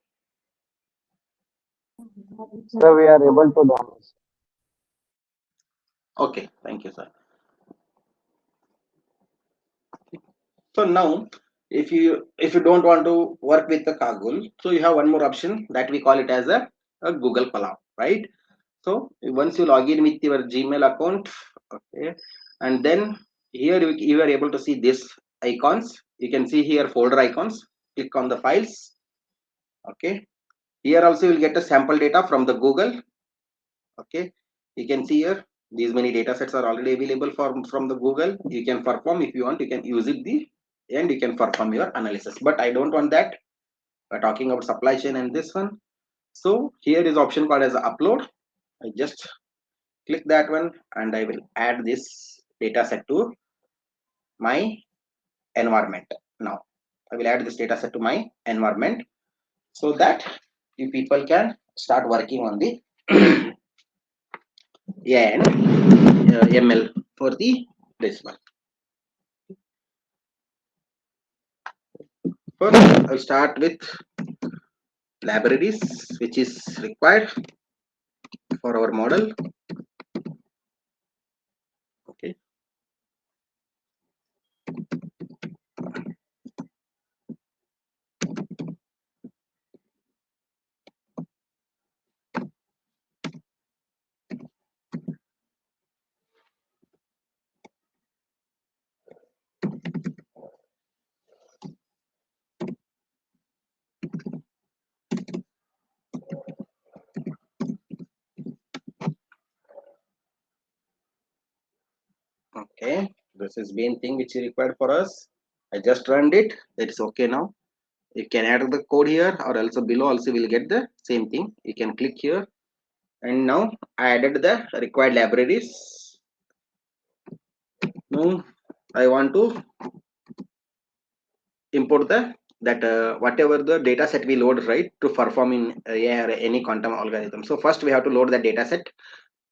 Sir, we are able to download. Okay, thank you, sir. So now, if you don't want to work with the Kaggle, so you have one more option that we call it as a Google Colab, right? So once you log in with your Gmail account, okay, and then here you are able to see this icons. You can see here folder icons. Click on the files. Okay. Here also you will get a sample data from the Google. Okay. You can see here these many data sets are already available from the Google. You can perform if you want. You can use it and you can perform your analysis. But I don't want that. We're talking about supply chain and this one. So here is option called as upload. I just click that one and I will add this data set to my environment. Now I will add this data set to my environment so that you people can start working on the AI and ML for this one. First, I'll start with libraries which is required for our model. Okay. Okay, this is main thing which is required for us. I just run it. It's okay now. You can add the code here or also below also will get the same thing. You can click here and now I added the required libraries. Now I want to import whatever the data set we load, right, to perform in AI or any quantum algorithm. So first we have to load the data set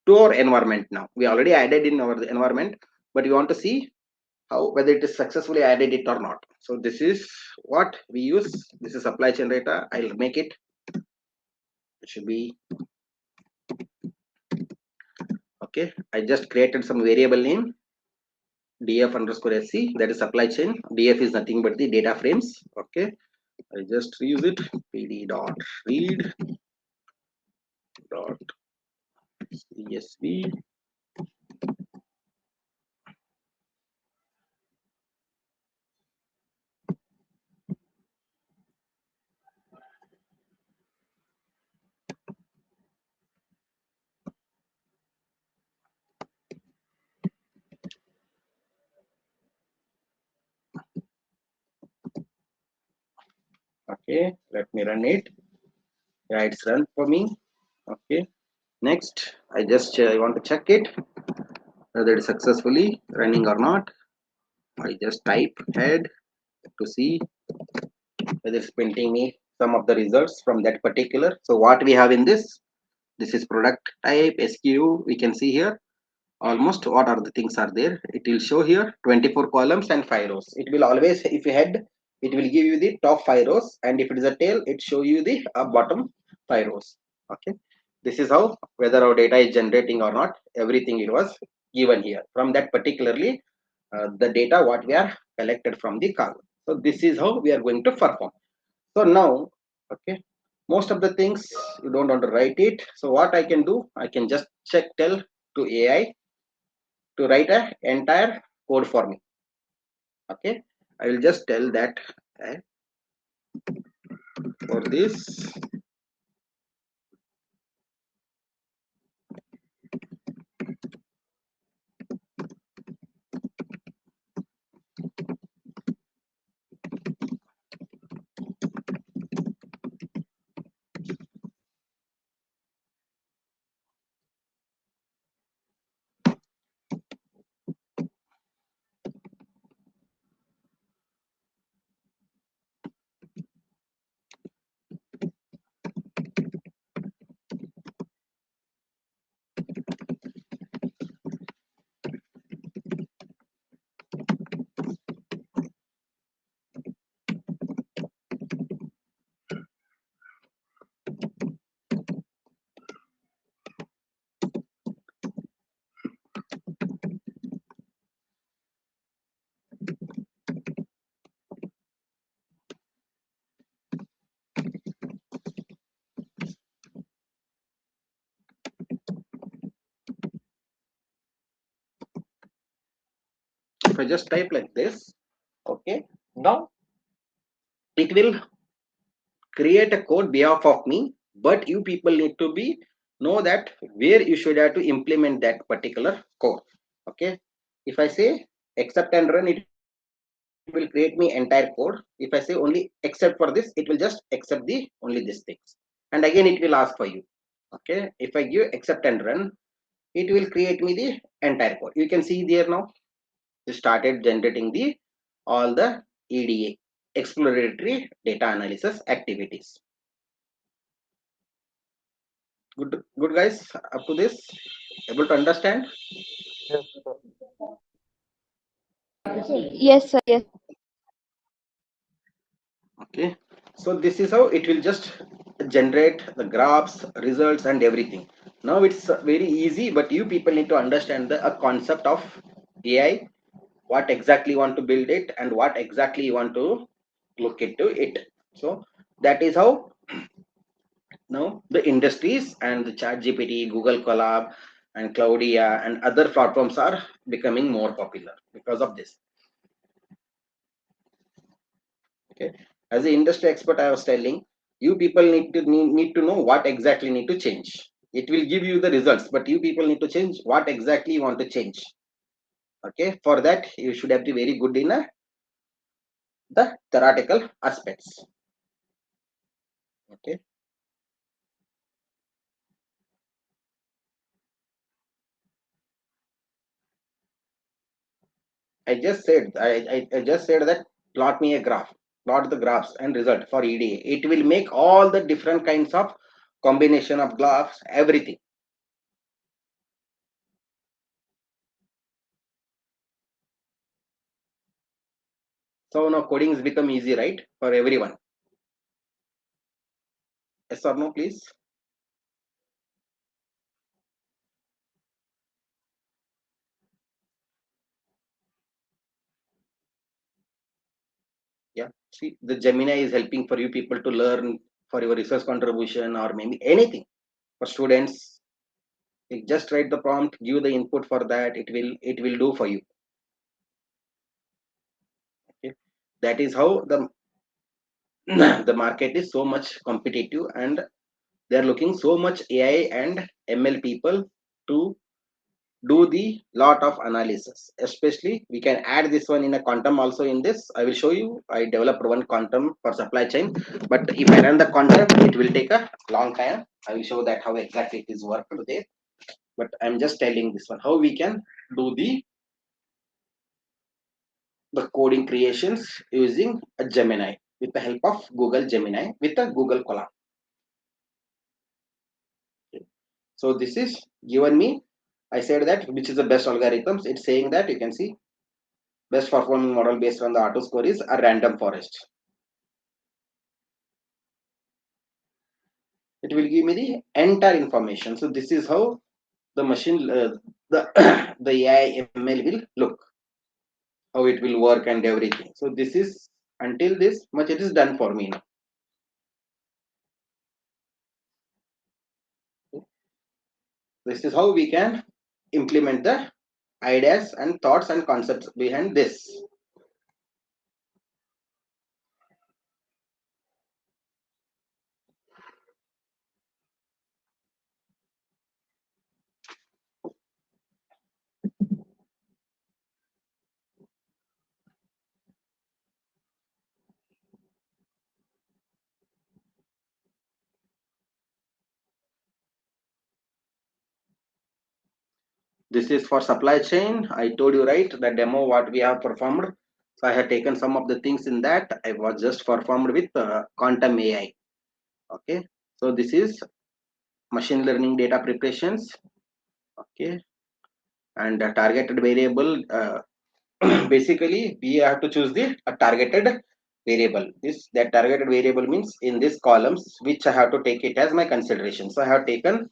to our environment. Now we already added in our environment, but we want to see how whether it is successfully added it or not. So this is what we use. This is supply chain data. I'll make it. It should be okay. I just created some variable name df_sc, that is supply chain. Df is nothing but the data frames. Okay, I just use it pd.read .csv. Okay, let me run it. Yeah, it's run for me. Okay, next I just I want to check it whether it is successfully running or not. I just type head to see whether it's printing me some of the results from that particular. So what we have in this is product type SKU. We can see here almost what are the things are there. It will show here 24 columns and 5 rows. It will always, if you head it will give you the top 5 rows, and if it is a tail, it show you the bottom 5 rows. Okay, this is how whether our data is generating or not, everything it was given here from that particularly the data what we are collected from the call. So this is how we are going to perform. So now, okay, most of the things you don't want to write it. So what I can do, I can just tell to AI to write a entire code for me. Okay, I will just tell that for this. If I just type like this, okay, now it will create a code behalf of me, but you people need to be know that where you should have to implement that particular code. Okay, if I say accept and run, it will create me entire code. If I say only except for this, it will just accept the only these things, and again it will ask for you. Okay, if I give accept and run, it will create me the entire code. You can see there now it started generating the all the EDA, exploratory data analysis activities. Good guys, up to this, able to understand? Yes, sir. Yes, sir. Yes. Okay, so this is how it will just generate the graphs, results, and everything. Now it's very easy, but you people need to understand the concept of AI, what exactly you want to build it, and what exactly you want to look into it. So that is how now the industries and the chat GPT, Google Colab, and Claudia and other platforms are becoming more popular because of this. Okay, as an industry expert, I was telling you people need to know what exactly need to change. It will give you the results, but you people need to change what exactly you want to change. Okay, for that you should have to be very good in the theoretical aspects. Okay, I just said that plot me a graph, plot the graphs and result for EDA. It will make all the different kinds of combination of graphs, everything. So now coding has become easy, right, for everyone? Yes or no, please? Yeah, see, the Gemini is helping for you people to learn for your research contribution or maybe anything for students. You just write the prompt, give the input for that. It will do for you. Okay, that is how the the market is so much competitive, and they are looking so much AI and ML people to do the lot of analysis. Especially we can add this one in a quantum also. In this I will show you, I developed one quantum for supply chain, but if I run the quantum it will take a long time. I will show that how exactly it is worked today, but I'm just telling this one how we can do the coding creations using a Gemini with the help of Google Gemini with a Google Colab. So this is given me, I said that which is the best algorithms. It's saying that you can see best performing model based on the auto score is a random forest. it will give me the entire information. So this is how the machine, the the AI ML will look, how it will work and everything. So this is, until this much it is done for me now. This is how we can implement the ideas and thoughts and concepts behind this. This is for supply chain. I told you, right, the demo what we have performed. So I had taken some of the things in that. I was just performed with quantum AI. Okay. So this is machine learning data preparations. Okay. And the targeted variable. Basically, we have to choose the targeted variable. That targeted variable means in this columns which I have to take it as my consideration. So I have taken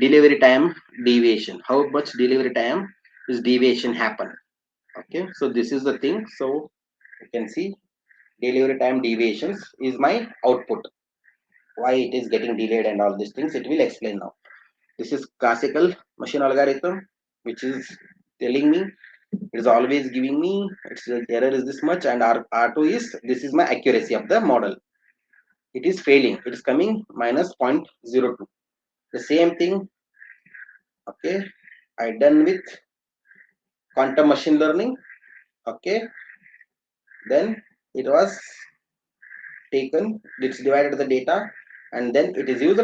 delivery time deviation. How much delivery time is deviation happen? Okay, so this is the thing. So you can see delivery time deviations is my output. Why it is getting delayed and all these things, it will explain now. This is classical machine algorithm, which is telling me, it is always giving me its error is this much, and R2 is, this is my accuracy of the model. It is failing. It is coming minus 0.02. The same thing. Okay, I done with quantum machine learning. Okay, then it was taken, it's divided the data, and then it is used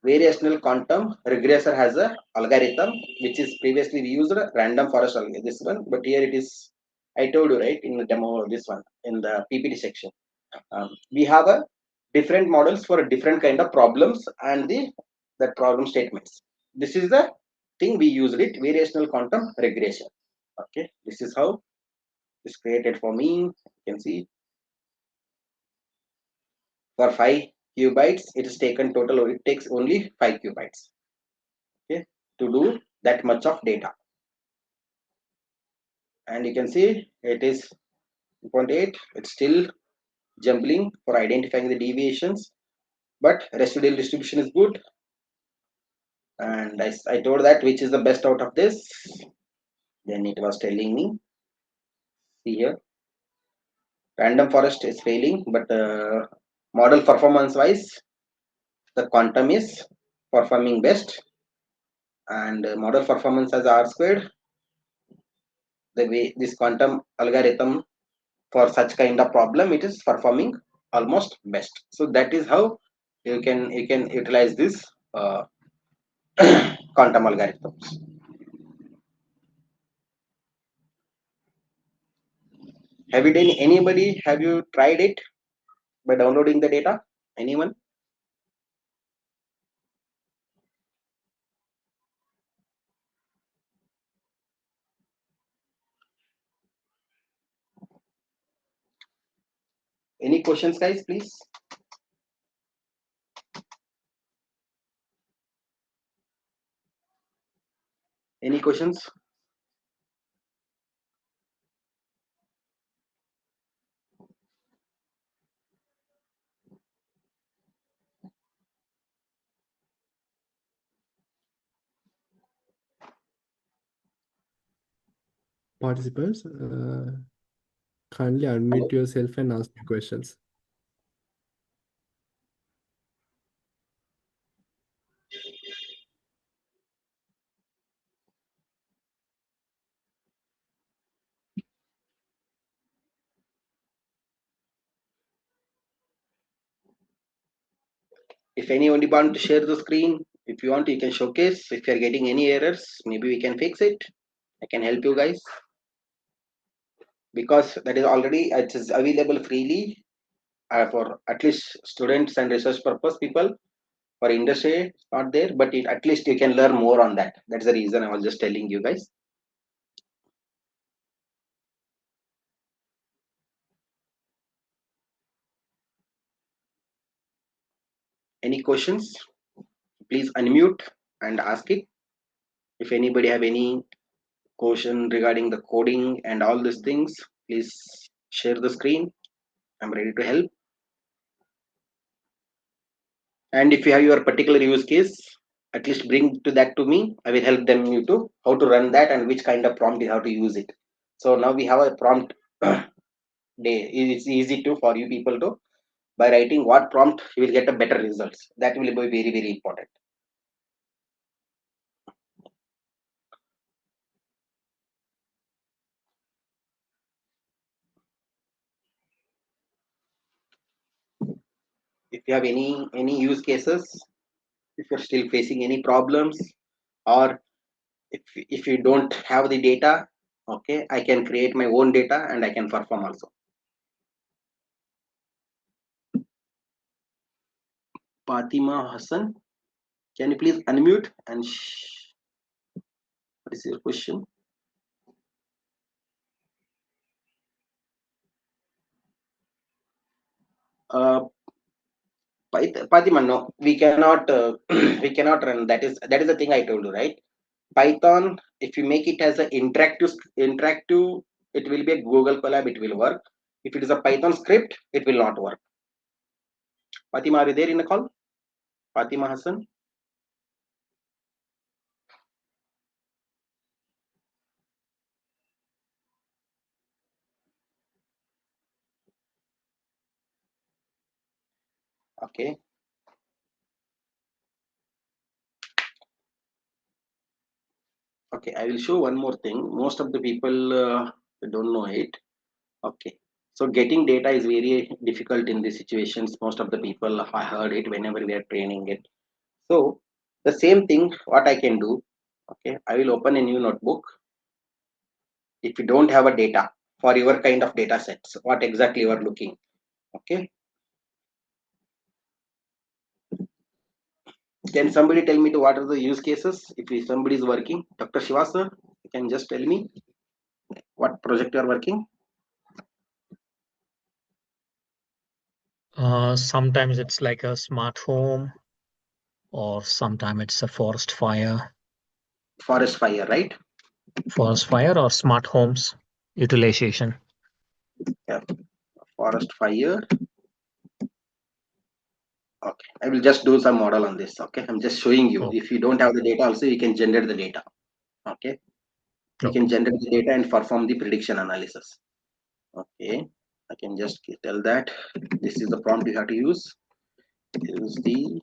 variational quantum regressor has a algorithm which is previously we used random forest algorithm, this one, but here it is, I told you, right, in the demo, this one in the PPT section. We have a different models for a different kind of problems and that problem statements. This is the thing we used it, variational quantum regression. Okay, this is how it's created for me. You can see for 5 qubits it is taken total, it takes only 5 qubits, okay, to do that much of data. And you can see it is 0.8, it's still jumbling for identifying the deviations, but residual distribution is good. And I told that which is the best out of this, then it was telling me, see here, random forest is failing, but model performance wise the quantum is performing best, and model performance as R squared, the way this quantum algorithm for such kind of problem it is performing almost best. So that is how you can utilize this quantum algorithms. Have you done, anybody, have you tried it by downloading the data? Anyone? Any questions, guys, please? Any questions? Participants, kindly unmute yourself and ask your questions. If anyone want to share the screen, if you want, you can showcase. If you're getting any errors, maybe we can fix it. I can help you guys, because that is already, it is available freely for at least students and research purpose people. For industry it's not there, but at least you can learn more on that. That's the reason I was just telling you guys. Any questions? Please unmute and ask it. If anybody have any question regarding the coding and all these things, please share the screen. I'm ready to help. And if you have your particular use case, at least bring that to me. I will help them you to how to run that and which kind of prompt you have to use it. So now we have a prompt day. It's easy to for you people to, by writing what prompt you will get a better results. That will be very, very important. If you have any use cases, if you're still facing any problems, or if you don't have the data, okay, I can create my own data and I can perform also. Fatima Hassan, can you please unmute and what is your question? Fatima, no, we cannot we cannot run. That is the thing I told you, right? Python, if you make it as an interactive, it will be a Google Colab, it will work. If it is a Python script, it will not work. Fatima, are you there in the call? Fatima Hassan. Okay. Okay, I will show one more thing. Most of the people don't know it. Okay. So getting data is very difficult in these situations. Most of the people have heard it whenever we are training it. So the same thing, what I can do, okay, I will open a new notebook. If you don't have a data for your kind of data sets, what exactly you are looking, okay. Can somebody tell me to what are the use cases? If somebody is working, Dr. Shiva sir, you can just tell me what project you are working. Sometimes it's like a smart home, or sometimes it's a forest fire. Forest fire, right? Forest fire or smart homes utilization. Yeah, forest fire. Okay, I will just do some model on this. Okay, I'm just showing you. If you don't have the data, also you can generate the data. Okay, you can generate the data and perform the prediction analysis. Okay, I can just tell that this is the prompt you have to use. Use the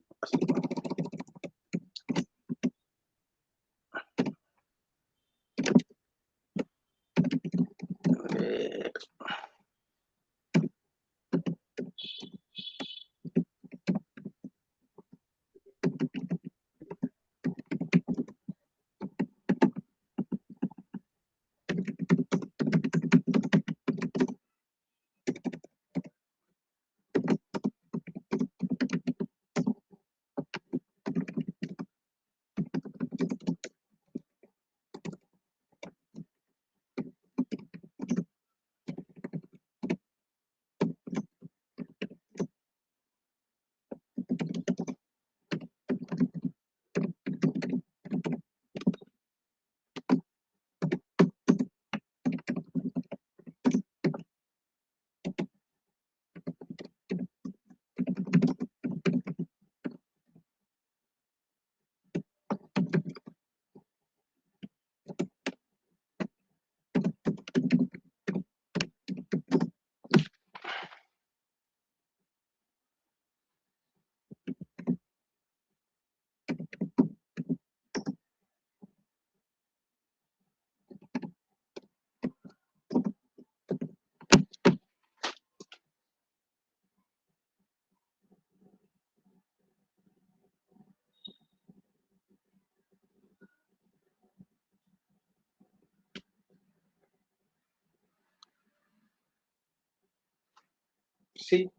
see.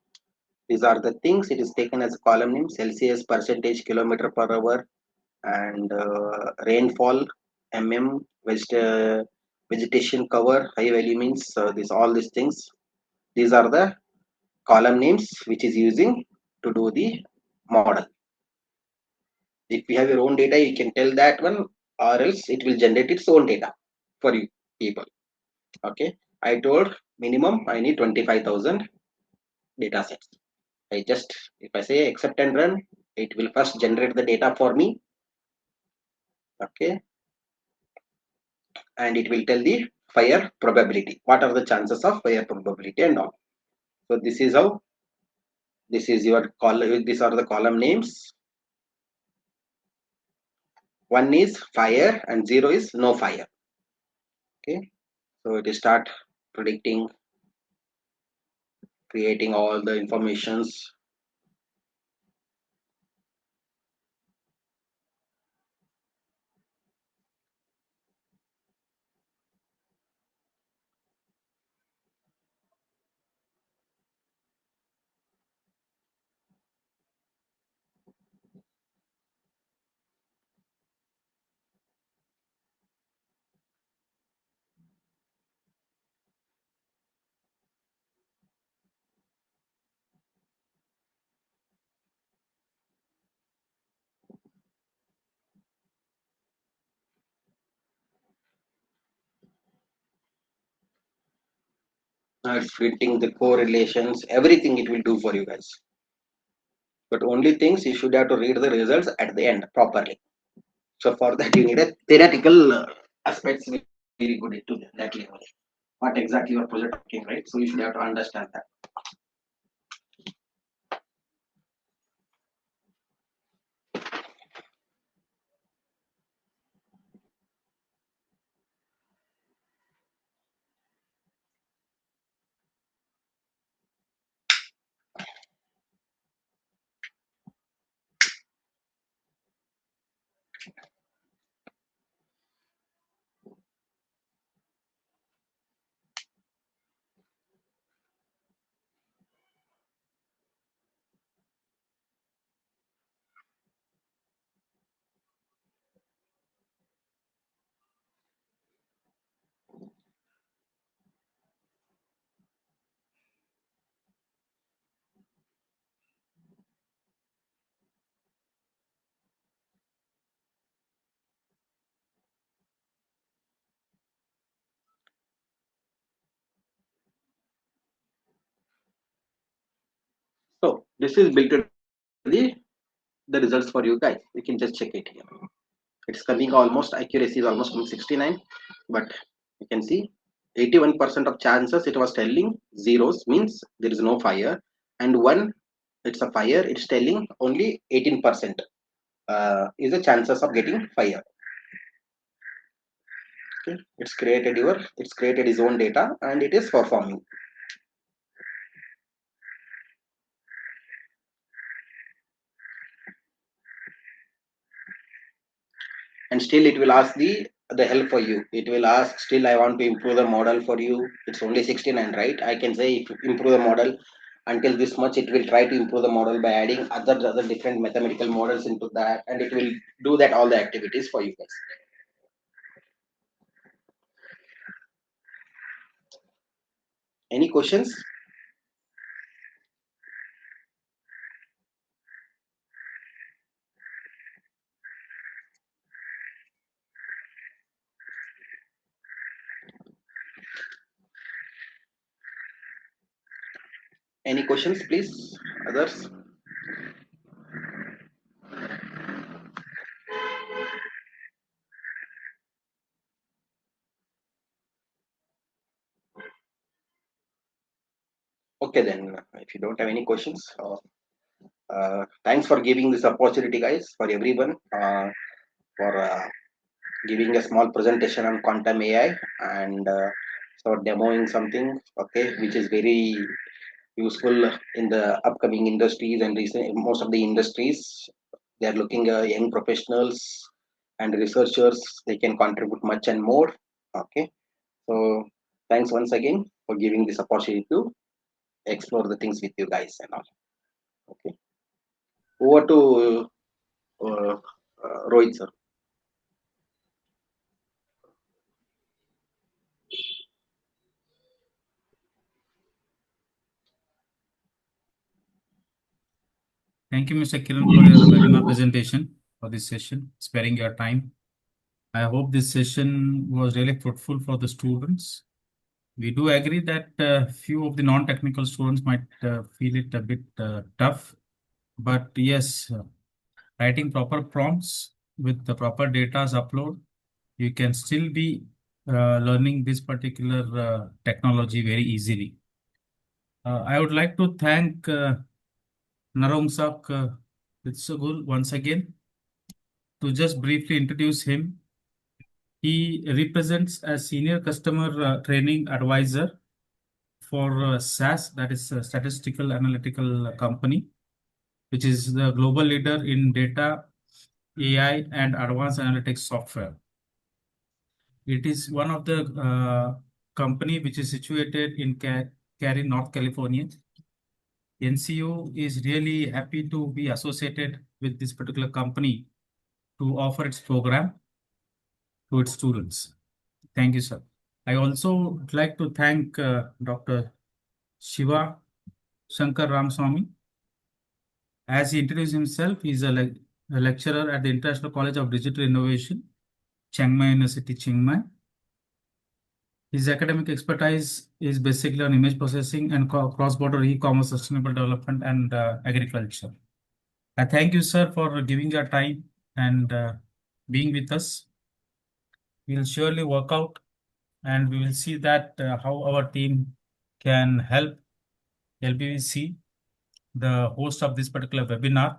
These are the things. It is taken as a column name: Celsius, percentage, kilometer per hour, and rainfall, vegetation cover, high value means this all these things. These are the column names which is using to do the model. If you have your own data, you can tell that one, or else it will generate its own data for you people. Okay, I told minimum I need 25,000 data sets. If I say accept and run, it will first generate the data for me. Okay, and it will tell the fire probability. What are the chances of fire probability and all. So this is how, this is your column. These are the column names. 1 is fire and 0 is no fire. Okay, so it will start predicting, creating all the informations. Now it's printing the correlations, everything it will do for you guys. But only things you should have to read the results at the end properly. So for that you need a theoretical aspects very good to that level. What exactly your project talking, right? So you should have to understand that. So this is built to the results for you guys. You can just check it here. It's coming almost, accuracy is almost 69, but you can see 81% of chances it was telling zeros, means there is no fire, and one it's a fire, it's telling only 18% is the chances of getting fire. Okay, it's created its own data and it is performing. And still it will ask the help for you. It will ask, still I want to improve the model for you. It's only 69, right? I can say if you improve the model until this much, it will try to improve the model by adding other different mathematical models into that, and it will do that all the activities for you guys. Any questions? Any questions, please, others? Okay, then if you don't have any questions, thanks for giving this opportunity, guys, for everyone, for giving a small presentation on quantum AI, and so demoing something, okay, which is very useful in the upcoming industries and most of the industries. They are looking young professionals and researchers. They can contribute much and more. Okay, so thanks once again for giving this opportunity to explore the things with you guys and all. Okay, over to Rohit sir. Thank you, Mr. Kiran, for your webinar presentation for this session, sparing your time. I hope this session was really fruitful for the students. We do agree that few of the non-technical students might feel it a bit tough, but yes, writing proper prompts with the proper data upload, you can still be learning this particular technology very easily. I would like to thank Narongsak Vitsagul once again. To just briefly introduce him, he represents a senior customer training advisor for SAS, that is a statistical analytical company, which is the global leader in data, AI, and advanced analytics software. It is one of the company which is situated in Cary, North California. NCU is really happy to be associated with this particular company to offer its program to its students. Thank you, sir. I also would like to thank Dr. Shiva Shankar Ramswamy. As he introduced himself, he is a lecturer at the International College of Digital Innovation, Chiang Mai University, Chiang Mai. His academic expertise is basically on image processing and cross-border e-commerce, sustainable development, and agriculture. I thank you, sir, for giving your time and being with us. We'll surely work out and we will see that how our team can help LBBC, the host of this particular webinar,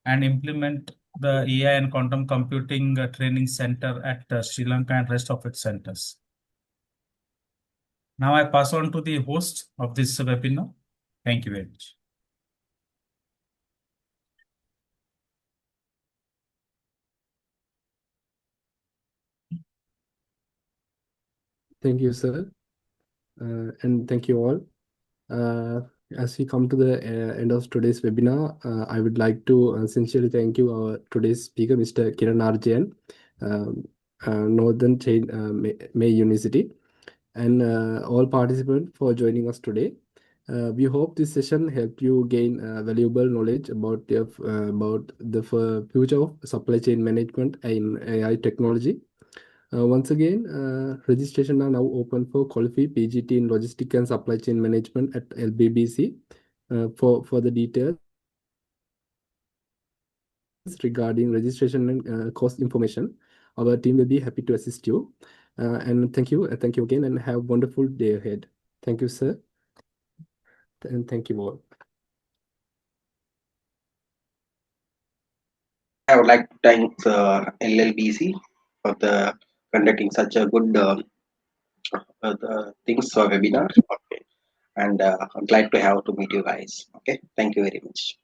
and implement the AI and quantum computing training center at Sri Lanka and rest of its centers. Now I pass on to the host of this webinar. Thank you very much. Thank you, sir. And thank you all. As we come to the end of today's webinar, I would like to sincerely thank you, our today's speaker, Mr. Kiran RJ, Northern Chain May University, and all participants for joining us today. We hope this session helped you gain valuable knowledge about the future of supply chain management and AI technology. Once again, registration are now open for qualified PGT in Logistics and Supply Chain Management at LBBC. For the details regarding registration and cost information, our team will be happy to assist you. And thank you again, and have a wonderful day ahead. Thank you, sir, and thank you all. I would like to thank LLBC for conducting such a good things for webinar. Okay, and I'm glad to have to meet you guys. Okay, thank you very much.